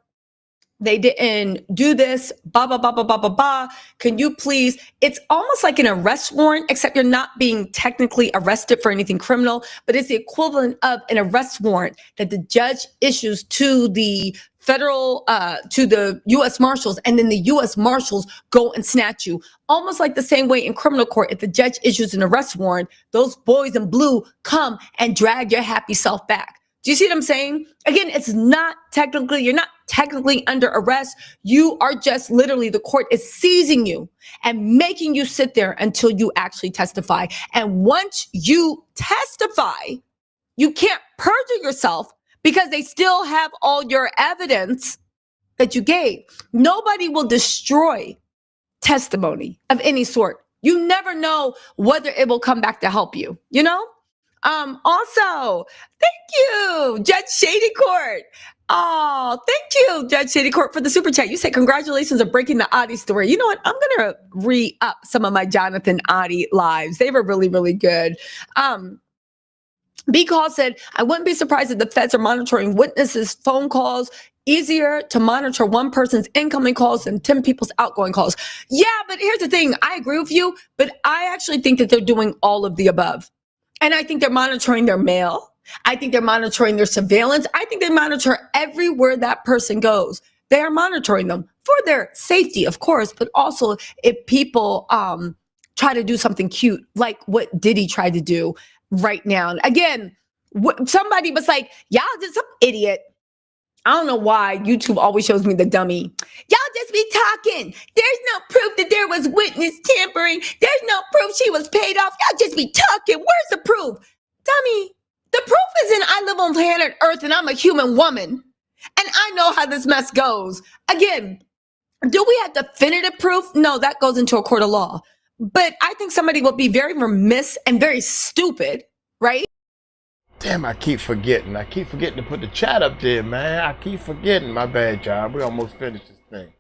they didn't do this, blah, blah, blah, blah, blah, blah, blah. Can you please? It's almost like an arrest warrant, except you're not being technically arrested for anything criminal, but it's the equivalent of an arrest warrant that the judge issues to the federal, to the U.S. Marshals, and then the U.S. Marshals go and snatch you. Almost like the same way in criminal court, if the judge issues an arrest warrant, those boys in blue come and drag your happy self back. Do you see what I'm saying? Again, it's not technically, you're not technically under arrest. You are just literally, the court is seizing you and making you sit there until you actually testify. And once you testify, you can't perjure yourself because they still have all your evidence that you gave. Nobody will destroy testimony of any sort. You never know whether it will come back to help you, you know? Also, thank you, Judge Shady Court. Oh, thank you, Judge Shady Court, for the super chat. You say congratulations on breaking the Adi story. You know what? I'm gonna re-up some of my Jonathan Adi lives. They were really, really good. B Call said, I wouldn't be surprised if the feds are monitoring witnesses' phone calls. Easier to monitor one person's incoming calls than 10 people's outgoing calls. Yeah, but here's the thing. I agree with you, but I actually think that they're doing all of the above. And I think they're monitoring their mail. I think they're monitoring their surveillance. I think they monitor everywhere that person goes. They are monitoring them for their safety, of course, but also if people try to do something cute, like what Diddy tried to do right now. Again, somebody was like, y'all just some idiot. I don't know why YouTube always shows me the dummy. Y'all just be talking. There's no proof that there was witness tampering. There's no proof she was paid off. Y'all just be talking. Where's the proof? Dummy, the proof is in I live on planet Earth and I'm a human woman. And I know how this mess goes. Again, do we have definitive proof? No, that goes into a court of law. But I think somebody will be very remiss and very stupid, right? Damn, I keep forgetting. I keep forgetting to put the chat up there, man. I keep forgetting. My bad, job. We almost finished this thing.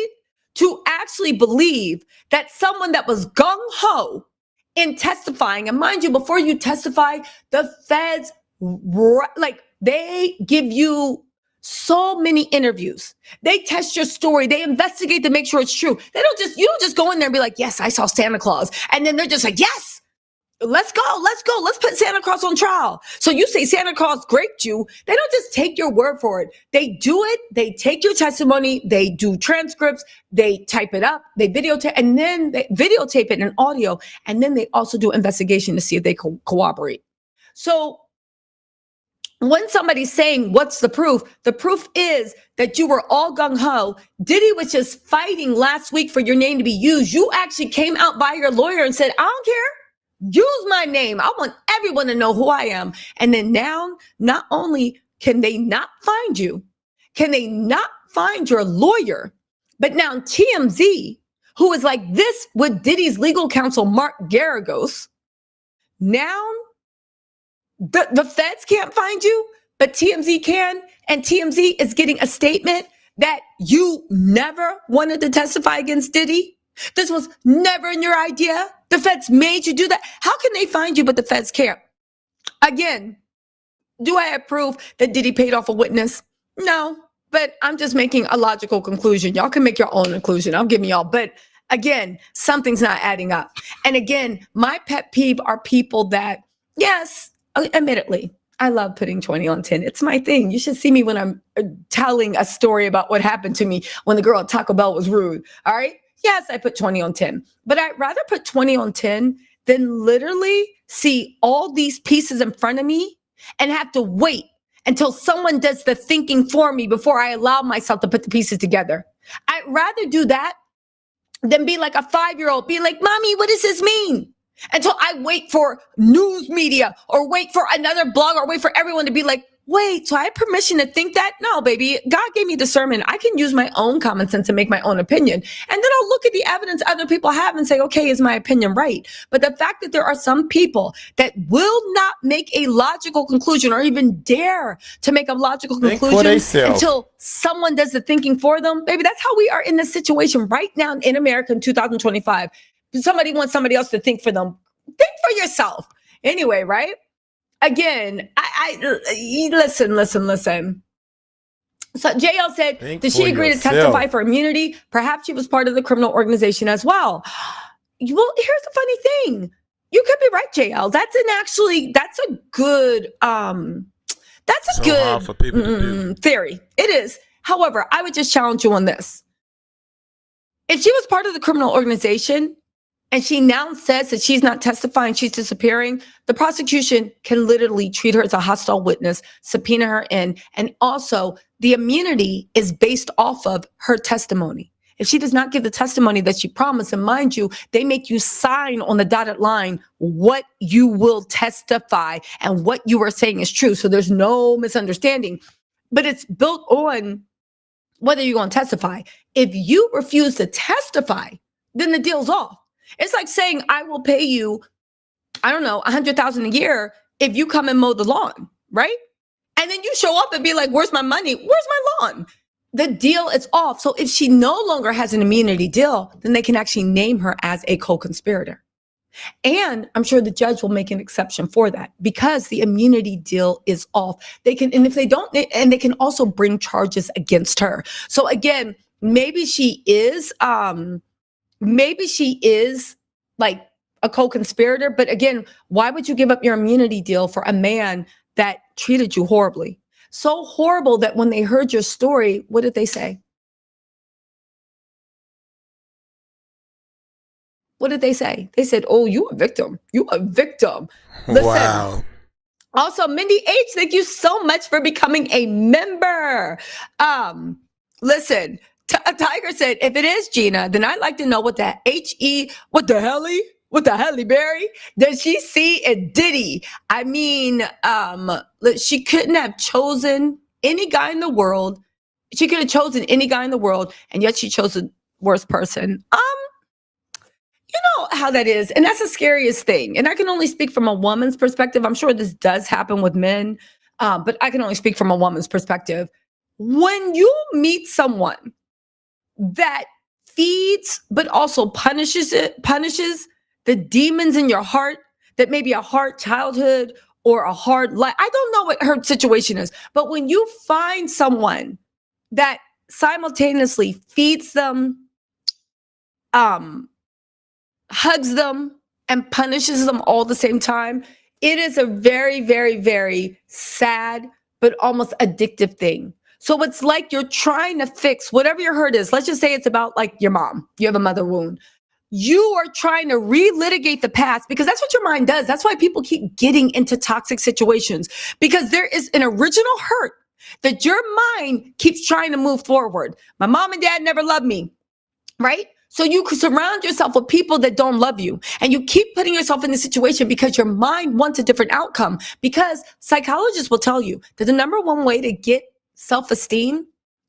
To actually believe that someone that was gung-ho in testifying, and mind you, before you testify, the feds, like, they give you so many interviews. They test your story. They investigate to make sure it's true. You don't just go in there and be like, yes, I saw Santa Claus. And then they're just like, yes. Let's go. Let's put Santa Claus on trial. So you say Santa Claus raped you. They don't just take your word for it. They do it. They take your testimony. They do transcripts. They type it up. They videotape, and then they videotape it in audio. And then they also do investigation to see if they cooperate. So when somebody's saying, what's the proof is that you were all gung-ho. Diddy was just fighting last week for your name to be used. You actually came out by your lawyer and said, I don't care. Use my name. I want everyone to know who I am. And then now, not only can they not find you, can they not find your lawyer, but now TMZ, who is like this with Diddy's legal counsel, Mark Garagos, now the feds can't find you, but TMZ can. And TMZ is getting a statement that you never wanted to testify against Diddy. This was never in your idea. The feds made you do that. How can they find you, but the feds can't? Again, do I have proof that Diddy paid off a witness? No, but I'm just making a logical conclusion. Y'all can make your own conclusion. I'm giving y'all. But again, something's not adding up. And again, my pet peeve are people that, yes, admittedly, I love putting 20 on 10. It's my thing. You should see me when I'm telling a story about what happened to me when the girl at Taco Bell was rude. All right. Yes, I put 20 on 10, but I'd rather put 20 on 10 than literally see all these pieces in front of me and have to wait until someone does the thinking for me before I allow myself to put the pieces together. I'd rather do that than be like a 5-year-old being like, Mommy, what does this mean? Until I wait for news media or wait for another blog or wait for everyone to be like, wait, so I have permission to think that? No, baby, God gave me discernment. I can use my own common sense and make my own opinion. And then I'll look at the evidence other people have and say, okay, is my opinion right? But the fact that there are some people that will not make a logical conclusion or even dare to make a logical conclusion until someone does the thinking for them, baby, that's how we are in this situation right now in America in 2025. Somebody wants somebody else to think for them. Think for yourself. Anyway, right? Again, listen. So JL said, did she agree to testify for immunity? Perhaps she was part of the criminal organization as well. Well, here's the funny thing. You could be right, JL. That's a good, hard for people to do. Theory. It is. However, I would just challenge you on this. If she was part of the criminal organization, and she now says that she's not testifying, she's disappearing, the prosecution can literally treat her as a hostile witness, subpoena her in, and also the immunity is based off of her testimony. If she does not give the testimony that she promised, and mind you, they make you sign on the dotted line what you will testify and what you are saying is true. So there's no misunderstanding, but it's built on whether you're going to testify. If you refuse to testify, then the deal's off. It's like saying, I will pay you, I don't know, $100,000 a year if you come and mow the lawn, right? And then you show up and be like, where's my money? Where's my lawn? The deal is off. So if she no longer has an immunity deal, then they can actually name her as a co-conspirator. And I'm sure the judge will make an exception for that because the immunity deal is off. They can, and if they don't, and they can also bring charges against her. So again, maybe she is like a co-conspirator, but again, why would you give up your immunity deal for a man that treated you horribly? So horrible that when they heard your story, what did they say? What did they say? They said, oh, you a victim. You a victim. Listen. Wow. Also, Mindy H, thank you so much for becoming a member. Listen, Tiger said, if it is Gina, then I'd like to know what the helly Berry does she see in Diddy? I mean, she couldn't have chosen any guy in the world. She could have chosen any guy in the world, and yet she chose the worst person. You know how that is, and that's the scariest thing. And I can only speak from a woman's perspective. I'm sure this does happen with men, but I can only speak from a woman's perspective. When you meet someone that feeds but also punishes the demons in your heart, that may be a hard childhood or a hard life. I don't know what her situation is, but when you find someone that simultaneously feeds them, hugs them, and punishes them all at the same time, it is a very, very, very sad, but almost addictive thing. So it's like you're trying to fix whatever your hurt is. Let's just say it's about like your mom. You have a mother wound. You are trying to relitigate the past because that's what your mind does. That's why people keep getting into toxic situations, because there is an original hurt that your mind keeps trying to move forward. My mom and dad never loved me, right? So you surround yourself with people that don't love you, and you keep putting yourself in this situation because your mind wants a different outcome. Because psychologists will tell you that the number one way to get self-esteem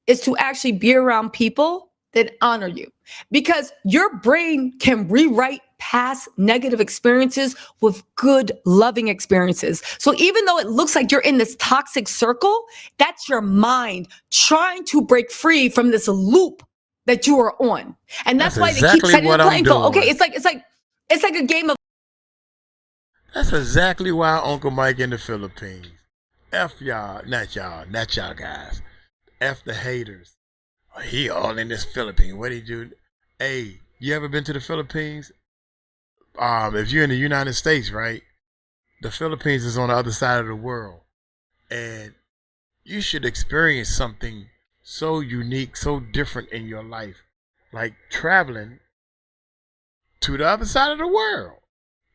is to actually be around people that honor you, because your brain can rewrite past negative experiences with good, loving experiences. So even though it looks like you're in this toxic circle, that's your mind trying to break free from this loop that you are on. And that's why exactly they keep setting the playing field. doing. Okay, it's like a game of. That's exactly why Uncle Mike in the Philippines. F y'all, not y'all guys. F the haters. He all in this Philippines. What he do? Hey, you ever been to the Philippines? If you're in the United States, right? The Philippines is on the other side of the world. And you should experience something so unique, so different in your life. Like traveling to the other side of the world.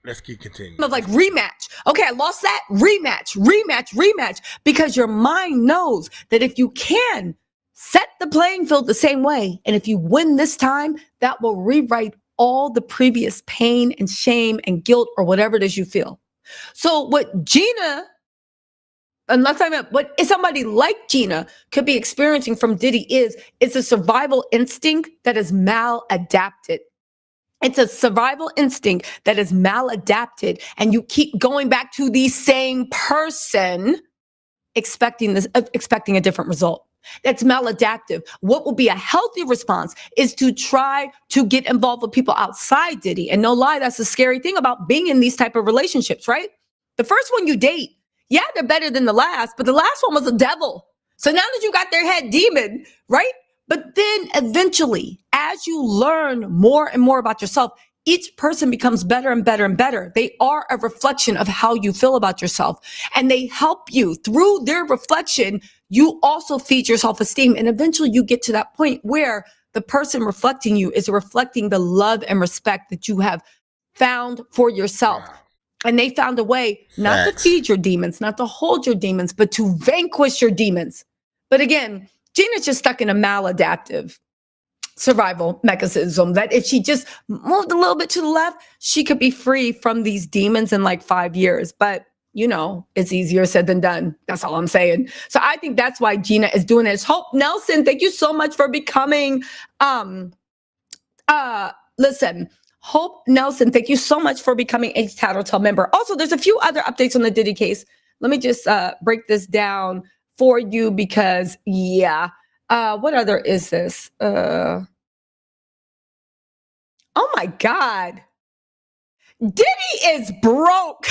Let's keep continuing. Of like rematch. Okay, I lost that. Rematch. Because your mind knows that if you can set the playing field the same way, and if you win this time, that will rewrite all the previous pain and shame and guilt or whatever it is you feel. So what Gina, what somebody like Gina could be experiencing from Diddy is a survival instinct that is maladapted. It's a survival instinct that is maladapted, and you keep going back to the same person expecting a different result. That's maladaptive. What will be a healthy response is to try to get involved with people outside Diddy. And no lie, that's the scary thing about being in these type of relationships, right? The first one you date, yeah, they're better than the last, but the last one was a devil. So now that you got their head demon, right? But then eventually, as you learn more and more about yourself, each person becomes better and better and better. They are a reflection of how you feel about yourself, and they help you through their reflection. You also feed your self-esteem, and eventually you get to that point where the person reflecting you is reflecting the love and respect that you have found for yourself. Wow. And they found a way not to feed your demons, not to hold your demons, but to vanquish your demons. But again, Gina's just stuck in a maladaptive survival mechanism that if she just moved a little bit to the left, she could be free from these demons in like 5 years. But, you know, it's easier said than done. That's all I'm saying. So I think that's why Gina is doing this. Hope Nelson, thank you so much for becoming, listen, Hope Nelson, thank you so much for becoming a Tattletale member. Also, there's a few other updates on the Diddy case. Let me just break this down for you because, yeah. What other is this? Oh my God. Diddy is broke.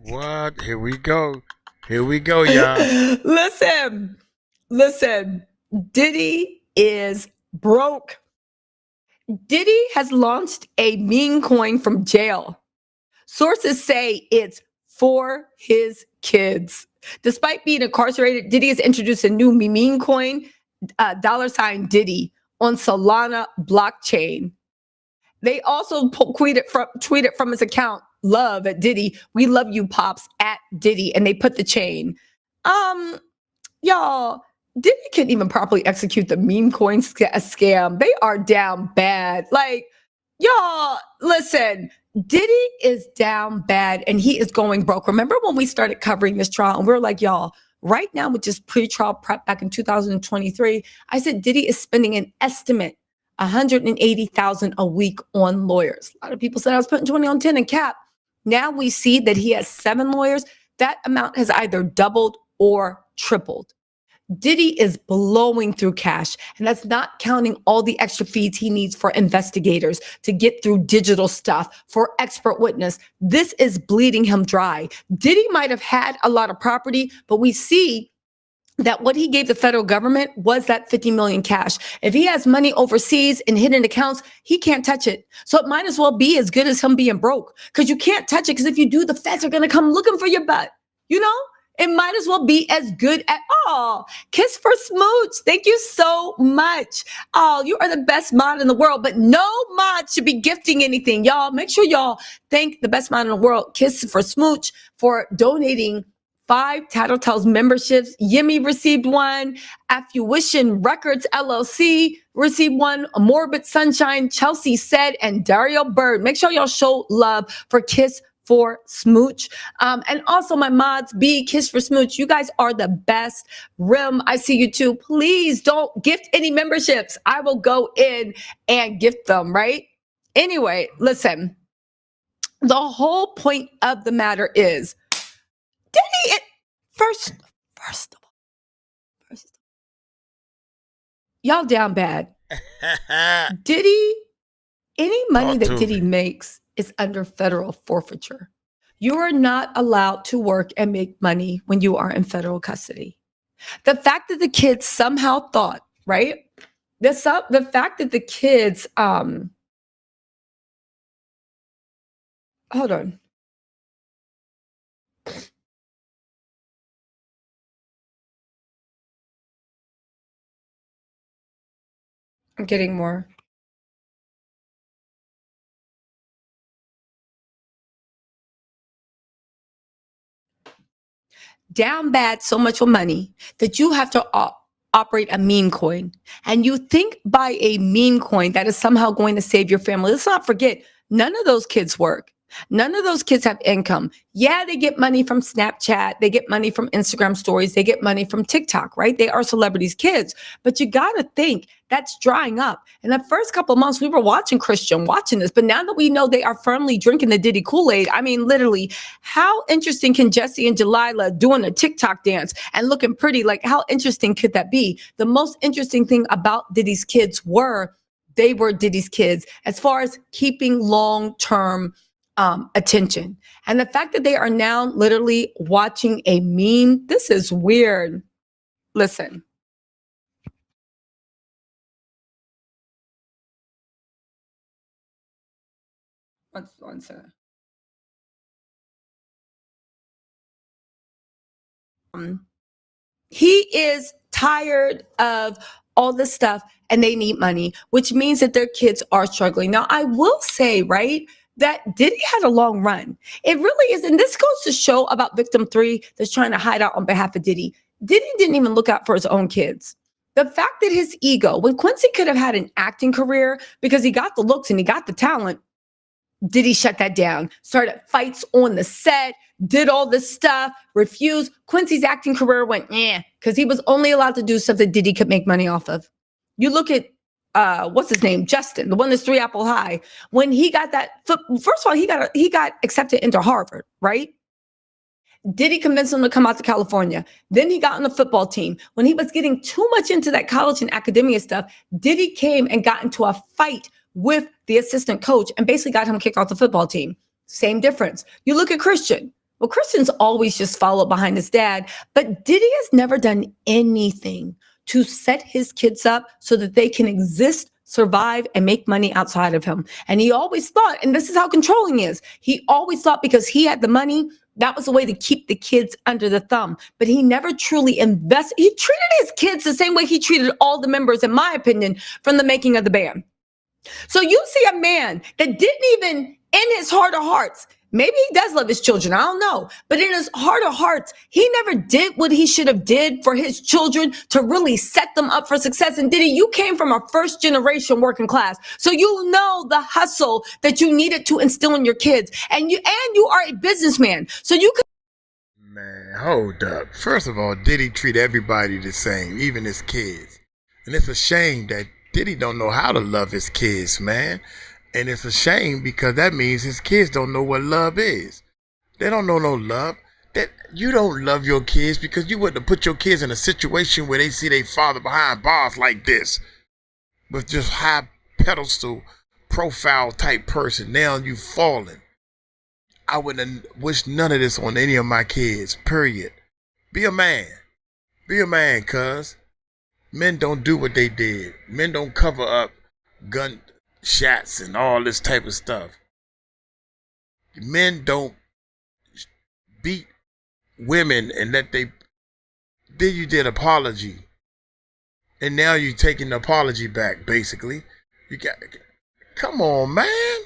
What? Here we go. Here we go, y'all. Listen. Diddy is broke. Diddy has launched a meme coin from jail. Sources say it's for his kids. Despite being incarcerated, Diddy has introduced a new meme coin, $Diddy, on Solana blockchain. They also tweeted from his account, love at Diddy. We love you, Pops, at Diddy. And they put the chain. Y'all, Diddy couldn't even properly execute the meme coin scam. They are down bad. Like, y'all, listen, Diddy is down bad and he is going broke. Remember when we started covering this trial and we were like, y'all, right now with just pre-trial prep back in 2023, I said Diddy is spending an estimate $180,000 a week on lawyers. A lot of people said I was putting 20 on 10 and cap. Now we see that he has 7 lawyers. That amount has either doubled or tripled. Diddy is blowing through cash, and that's not counting all the extra fees he needs for investigators to get through digital stuff, for expert witness. This is bleeding him dry. Diddy might have had a lot of property, but we see that what he gave the federal government was that 50 million cash. If he has money overseas in hidden accounts, he can't touch it. So it might as well be as good as him being broke, because you can't touch it, because if you do, the feds are going to come looking for your butt. You know? It might as well be as good at all. Kiss for Smooch. Thank you so much. Oh, you are the best mod in the world, but no mod should be gifting anything. Y'all, make sure y'all thank the best mod in the world, Kiss for Smooch, for donating 5 Tattletales memberships. Yimmy received one. Affuition Records LLC received one. Morbid Sunshine, Chelsea Said, and Dario Bird. Make sure y'all show love for Kiss for Smooch. And also my mods, B, Kiss for Smooch. You guys are the best. Rim, I see you too. Please don't gift any memberships. I will go in and gift them, right? Anyway, listen. The whole point of the matter is, Diddy, first of all, y'all down bad. Diddy, any money that Diddy makes is under federal forfeiture. You are not allowed to work and make money when you are in federal custody. The fact that the kids somehow thought, right? The fact that the kids, hold on. I'm getting more. Down bad so much for money that you have to operate a meme coin. And you think by a meme coin that is somehow going to save your family. Let's not forget, none of those kids work. None of those kids have income. Yeah, they get money from Snapchat. They get money from Instagram stories. They get money from TikTok, right? They are celebrities' kids. But you got to think that's drying up. In the first couple of months, we were watching this. But now that we know they are firmly drinking the Diddy Kool-Aid, I mean, literally, how interesting can Jesse and Delilah doing a TikTok dance and looking pretty? Like, how interesting could that be? The most interesting thing about Diddy's kids they were Diddy's kids as far as keeping long-term attention. And the fact that they are now literally watching a meme, this is weird. Listen. One second. He is tired of all this stuff and they need money, which means that their kids are struggling. Now, I will say, right, that Diddy had a long run. It really is. And this goes to show about victim 3 that's trying to hide out on behalf of Diddy. Diddy didn't even look out for his own kids. The fact that his ego, when Quincy could have had an acting career because he got the looks and he got the talent, Diddy shut that down, started fights on the set, did all this stuff, refused. Quincy's acting career went, because he was only allowed to do stuff that Diddy could make money off of. You look at what's his name? Justin, the one that's 3 Apple High. When he got first of all, he got accepted into Harvard, right? Diddy convinced him to come out to California. Then he got on the football team. When he was getting too much into that college and academia stuff, Diddy came and got into a fight with the assistant coach and basically got him kicked off the football team. Same difference. You look at Christian. Well, Christian's always just followed behind his dad, but Diddy has never done anything to set his kids up so that they can exist, survive, and make money outside of him. And he always thought, and this is how controlling he is, he always thought because he had the money, that was the way to keep the kids under the thumb. But he never truly invested. He treated his kids the same way he treated all the members, in my opinion, from the making of the band. So you see a man that didn't even, in his heart of hearts, maybe he does love his children, I don't know, but in his heart of hearts, he never did what he should have did for his children to really set them up for success. And Diddy, you came from a first generation working class, so you know the hustle that you needed to instill in your kids, and you are a businessman, so you could. Man, hold up. First of all, Diddy treat everybody the same, even his kids, and it's a shame that Diddy don't know how to love his kids, man. And it's a shame because that means his kids don't know what love is. They don't know no love. That you don't love your kids because you wouldn't have put your kids in a situation where they see their father behind bars like this, with just high pedestal profile type person. Now you falling. I wouldn't have wished none of this on any of my kids, period. Be a man. Be a man, cuz. Men don't do what they did. Men don't cover up gunshots and all this type of stuff. Men don't beat women and let they. Then you did apology, and now you taking the apology back. Basically, you got. Come on, man.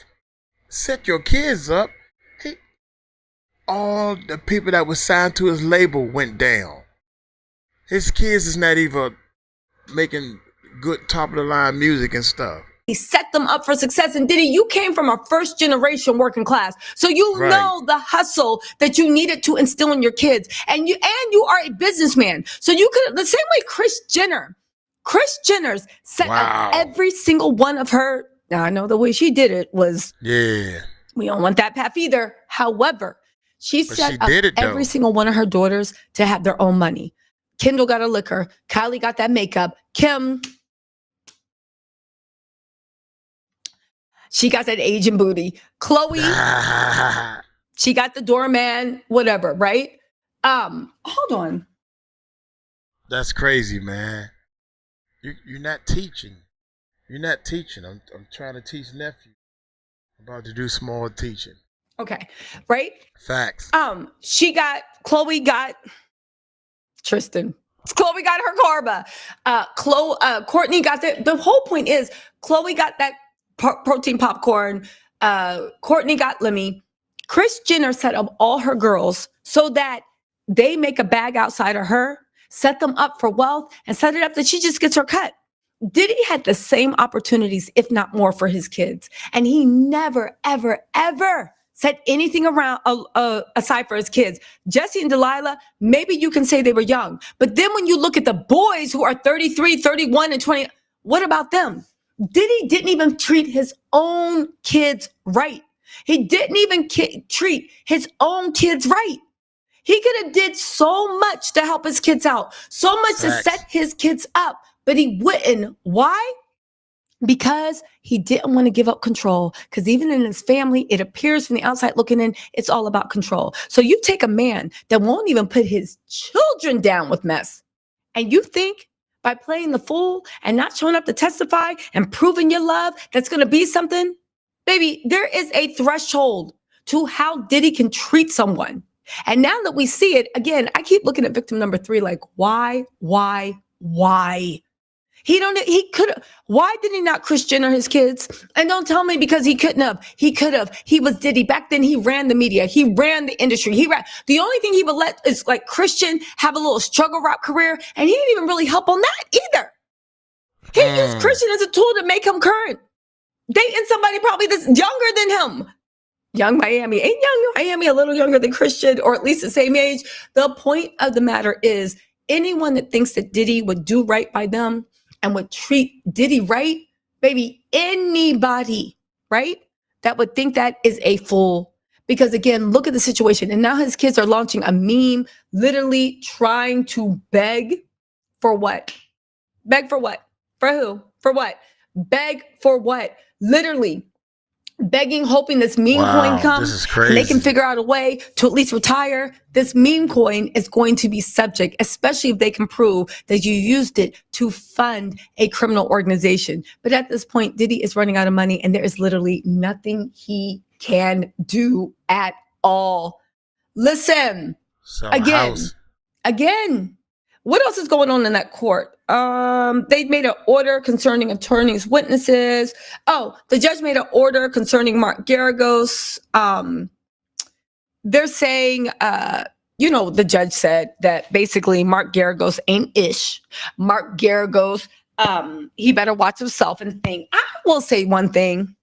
Set your kids up. All the people that were signed to his label went down. His kids is not even making good top of the line music and stuff. He set them up for success. And Diddy, you came from a first generation working class, so you know the hustle that you needed to instill in your kids, and you are a businessman, so you could, the same way Kris Jenner's set up every single one of her. Now I know the way she did it was, we don't want that path either. However, she set up every single one of her daughters to have their own money. Kendall got a liquor. Kylie got that makeup. Kim, she got that Asian booty. Chloe, she got the doorman, whatever, right? Hold on. That's crazy, man. You're not teaching. You're not teaching. I'm trying to teach nephew. I'm about to do some more teaching. Okay, right? Facts. Chloe got Tristan. Chloe got her Karma. Courtney got the whole point is Chloe got that protein popcorn. Courtney got Lemmy. Kris Jenner set up all her girls so that they make a bag outside of her, set them up for wealth, and set it up that she just gets her cut. Diddy had the same opportunities, if not more, for his kids. And he never, ever, ever set anything around aside for his kids. Jesse and Delilah, maybe you can say they were young. But then when you look at the boys who are 33, 31, and 20, what about them? Diddy didn't even treat his own kids right. He didn't even treat his own kids right. He could have did so much to help his kids out, so much to set his kids up, but he wouldn't. Why? Because he didn't want to give up control. Because even in his family, it appears from the outside looking in, it's all about control. So you take a man that won't even put his children down with mess, and you think by playing the fool and not showing up to testify and proving your love, that's going to be something? Baby, there is a threshold to how Diddy can treat someone. And now that we see it, again, I keep looking at victim number 3 like, why? Why did he not Kris Jenner his kids? And don't tell me because he couldn't have. He could have. He was Diddy. Back then, he ran the media. He ran the industry. The only thing he would let is like Christian have a little struggle rap career, and he didn't even really help on that either. He used Christian as a tool to make him current. Dating somebody probably that's younger than him. Young Miami. Ain't Young Miami a little younger than Christian, or at least the same age? The point of the matter is, anyone that thinks that Diddy would do right by them and would treat Diddy right, Baby, anybody, right, that would think that is a fool. Because again, look at the situation. And now his kids are launching a meme, literally trying to beg for what? Beg for what? For who? For what? Beg for what? Literally begging, hoping this meme coin comes. This is crazy. And they can figure out a way to at least retire. This meme coin is going to be subject, especially if they can prove that you used it to fund a criminal organization. But at this point, Diddy is running out of money and there is literally nothing he can do at all. Listen, again, what else is going on in that court? They made an order concerning attorneys, witnesses. Oh, the judge made an order concerning Mark Geragos. They're saying, the judge said that basically Mark Geragos ain't ish. Mark Geragos, he better watch himself and think. I will say one thing.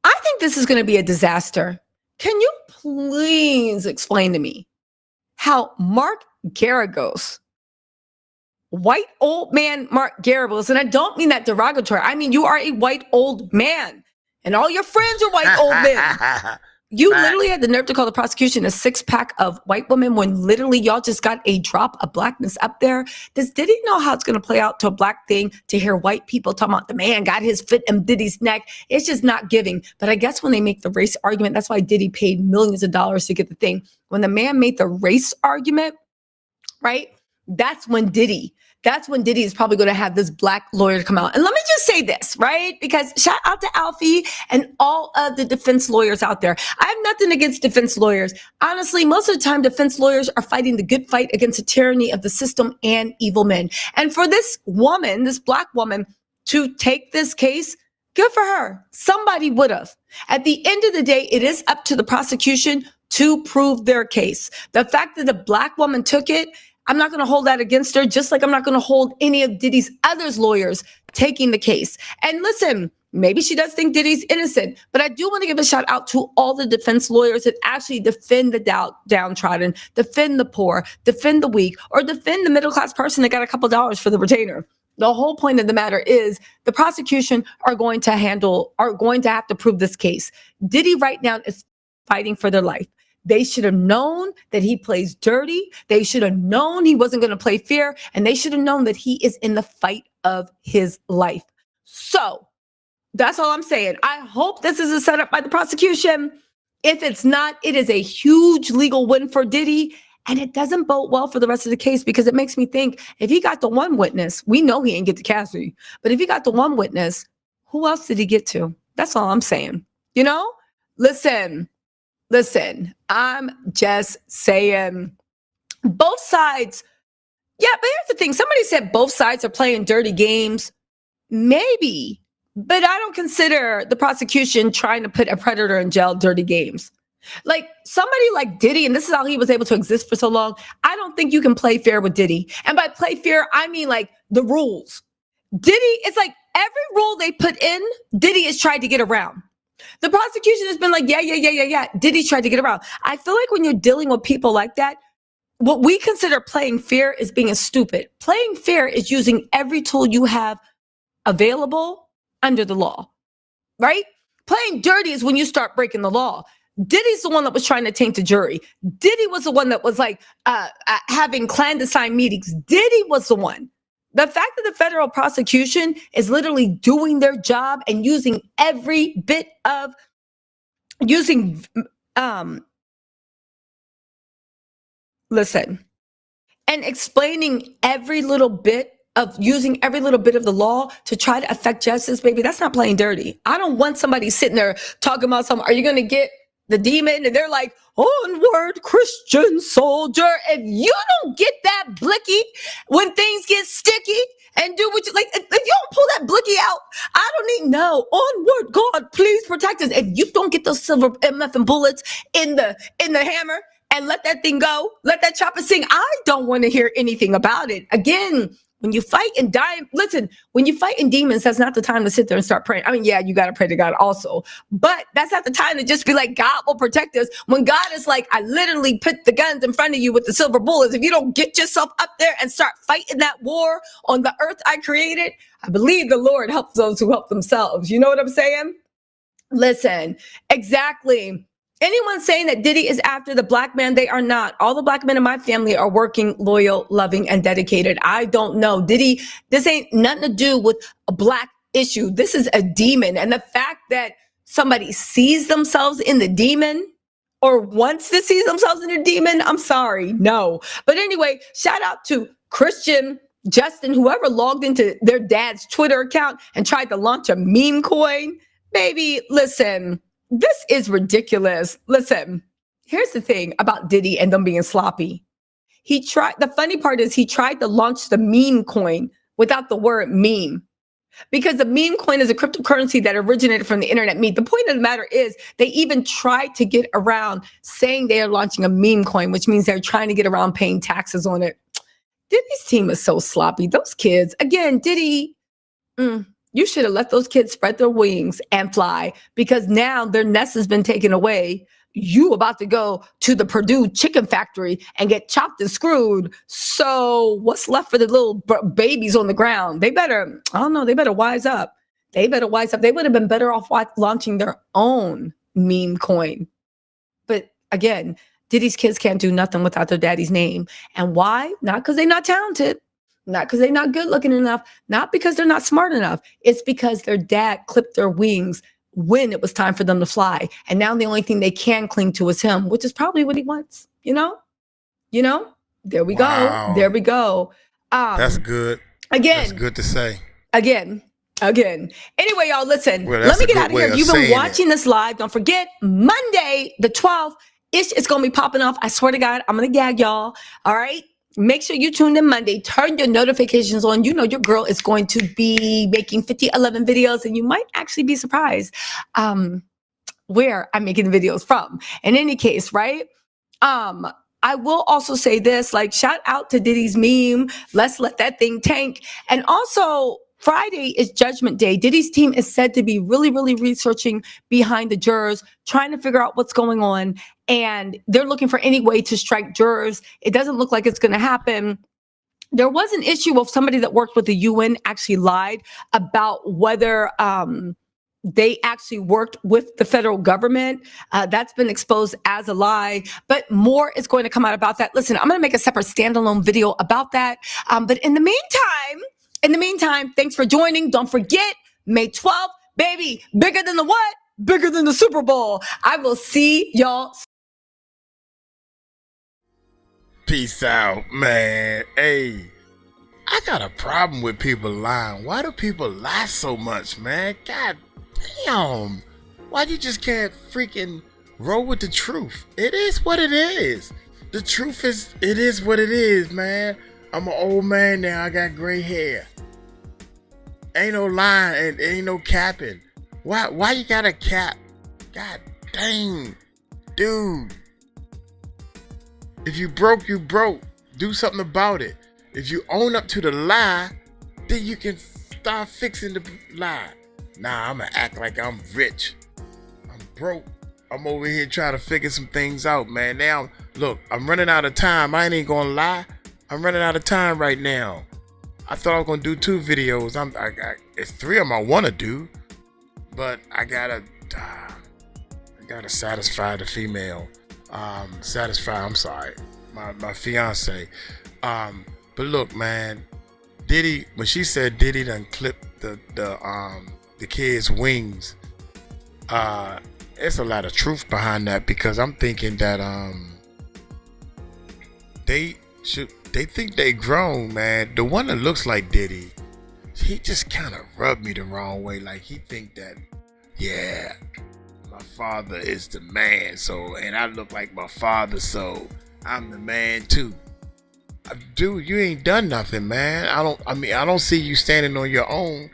I think this is going to be a disaster. Can you please explain to me how Mark Geragos, white old man Mark Geragos, and I don't mean that derogatory. I mean, you are a white old man and all your friends are white old men. You literally had the nerve to call the prosecution a six-pack of white women when literally y'all just got a drop of blackness up there. Does Diddy know how it's going to play out to a black thing to hear white people talking about the man got his foot in Diddy's neck? It's just not giving. But I guess when they make the race argument, that's why Diddy paid millions of dollars to get the thing. When the man made the race argument, right? That's when Diddy is probably going to have this black lawyer come out. And let me just say this, right? Because shout out to Alfie and all of the defense lawyers out there. I have nothing against defense lawyers. Honestly, most of the time, defense lawyers are fighting the good fight against the tyranny of the system and evil men. And for this woman, this black woman, to take this case, good for her. Somebody would have. At the end of the day, it is up to the prosecution to prove their case. The fact that the black woman took it, I'm not going to hold that against her, just like I'm not going to hold any of Diddy's other lawyers taking the case. And listen, maybe she does think Diddy's innocent, but I do want to give a shout out to all the defense lawyers that actually defend the downtrodden, defend the poor, defend the weak, or defend the middle-class person that got a couple dollars for the retainer. The whole point of the matter is the prosecution are going to have to prove this case. Diddy right now is fighting for their life. They should have known that he plays dirty. They should have known he wasn't going to play fair. And they should have known that he is in the fight of his life. So that's all I'm saying. I hope this is a setup by the prosecution. If it's not, it is a huge legal win for Diddy. And it doesn't bode well for the rest of the case because it makes me think if he got the one witness, we know he ain't get to Cassidy. But if he got the one witness, who else did he get to? That's all I'm saying. Listen, I'm just saying both sides. Yeah, but here's the thing. Somebody said both sides are playing dirty games. Maybe, but I don't consider the prosecution trying to put a predator in jail dirty games. Like somebody like Diddy, and this is how he was able to exist for so long. I don't think you can play fair with Diddy. And by play fair, I mean like the rules. Diddy, it's like every rule they put in, Diddy is trying to get around. The prosecution has been like, yeah. Diddy tried to get around. I feel like when you're dealing with people like that, what we consider playing fair is being stupid. Playing fair is using every tool you have available under the law, right? Playing dirty is when you start breaking the law. Diddy's the one that was trying to taint the jury. Diddy was the one that was like having clandestine meetings. Diddy was the one. The fact that the federal prosecution is literally doing their job and using every bit of and explaining every little bit of using every little bit of the law to try to affect justice, baby, that's not playing dirty. I don't want somebody sitting there talking about something. Are you going to get the demon? And they're like, onward, Christian soldier. If you don't get that blicky when things get sticky and do what you like, if you don't pull that blicky out, I don't need no onward. God, please protect us. If you don't get those silver MF and bullets in the hammer and let that thing go, let that chopper sing, I don't want to hear anything about it. Again, When you fight and die, listen, when you fight in demons, that's not the time to sit there and start praying. I mean, yeah, you got to pray to God also, but that's not the time to just be like, God will protect us. When God is like, I literally put the guns in front of you with the silver bullets. If you don't get yourself up there and start fighting that war on the earth I created, I believe the Lord helps those who help themselves. You know what I'm saying? Listen, exactly. Anyone saying that Diddy is after the black man, they are not. All the black men in my family are working, loyal, loving, and dedicated. I don't know. Diddy, this ain't nothing to do with a black issue. This is a demon. And the fact that somebody sees themselves in the demon or wants to see themselves in a demon, I'm sorry, no. But anyway, shout out to Christian, Justin, whoever logged into their dad's Twitter account and tried to launch a meme coin. Baby, listen. This is ridiculous. Listen, here's the thing about Diddy and them being sloppy. The funny part is he tried to launch the meme coin without the word meme, because the meme coin is a cryptocurrency that originated from the internet meme. The point of the matter is they even tried to get around saying they are launching a meme coin, which means they're trying to get around paying taxes on it. Diddy's team is so sloppy. Those kids, again, Diddy, you should have let those kids spread their wings and fly, because now their nest has been taken away. You about to go to the Purdue chicken factory and get chopped and screwed. So what's left for the little babies on the ground? They better, I don't know, they better wise up. They better wise up. They would have been better off launching their own meme coin. But again, Diddy's kids can't do nothing without their daddy's name. And why? Not because they're not talented. Not because they're not good looking enough, not because they're not smart enough. It's because their dad clipped their wings when it was time for them to fly. And now the only thing they can cling to is him, which is probably what he wants. You know, there we go. There we go. That's good. Again, that's good to say. Again. Anyway, y'all, listen, let me get out of here. If you've been watching this live, don't forget Monday, the 12th, it's going to be popping off. I swear to God, I'm going to gag y'all. All right. Make sure you tune in Monday. Turn your notifications on. You know your girl is going to be making 5011 videos, and you might actually be surprised where I'm making the videos from. In any case, right? I will also say this, like, shout out to Diddy's meme. Let's let that thing tank. And also, Friday is Judgment Day. Diddy's team is said to be really, really researching behind the jurors, trying to figure out what's going on. And they're looking for any way to strike jurors. It doesn't look like it's going to happen. There was an issue of somebody that worked with the UN actually lied about whether they actually worked with the federal government. That's been exposed as a lie, but more is going to come out about that. Listen, I'm going to make a separate standalone video about that. But in the meantime, thanks for joining. Don't forget, May 12th, baby, bigger than the what? Bigger than the Super Bowl. I will see y'all. Peace out, man. Hey, I got a problem with people lying. Why do people lie so much, man? God damn. Why you just can't freaking roll with the truth? It is what it is. The truth is, it is what it is, man. I'm an old man now. I got gray hair. Ain't no lying and ain't no capping. Why you gotta cap? God dang. Dude. If you broke, you broke. Do something about it. If you own up to the lie, then you can start fixing the lie. Nah, I'm gonna act like I'm rich. I'm broke. I'm over here trying to figure some things out, man. Now, look, I'm running out of time. I ain't gonna lie. I'm running out of time right now. I thought I was gonna do 2 videos. It's 3 of them I wanna do, but I gotta satisfy the female. I'm sorry, my fiance. But look, man, Diddy, when she said Diddy done clipped the kid's wings, there's a lot of truth behind that, because I'm thinking that they think they grown, man. The one that looks like Diddy, he just kind of rubbed me the wrong way. Like, he think that, yeah, my father is the man, and I look like my father, so I'm the man too. Dude, you ain't done nothing, man. I don't see you standing on your own.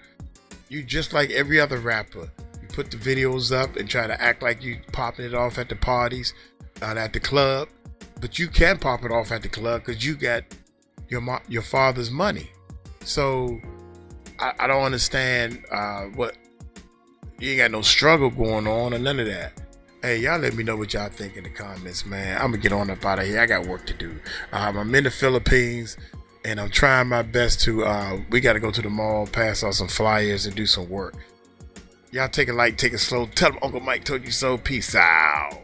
You just like every other rapper. You put the videos up and try to act like you popping it off at the parties, at the club. But you can pop it off at the club because you got your father's money. So I don't understand what, you ain't got no struggle going on or none of that. Hey, y'all let me know what y'all think in the comments, man. I'm gonna get on up out of here. I got work to do. I'm in the Philippines and I'm trying my best to, we gotta go to the mall, pass out some flyers and do some work. Y'all take it light, take it slow. Tell them Uncle Mike told you so. Peace out.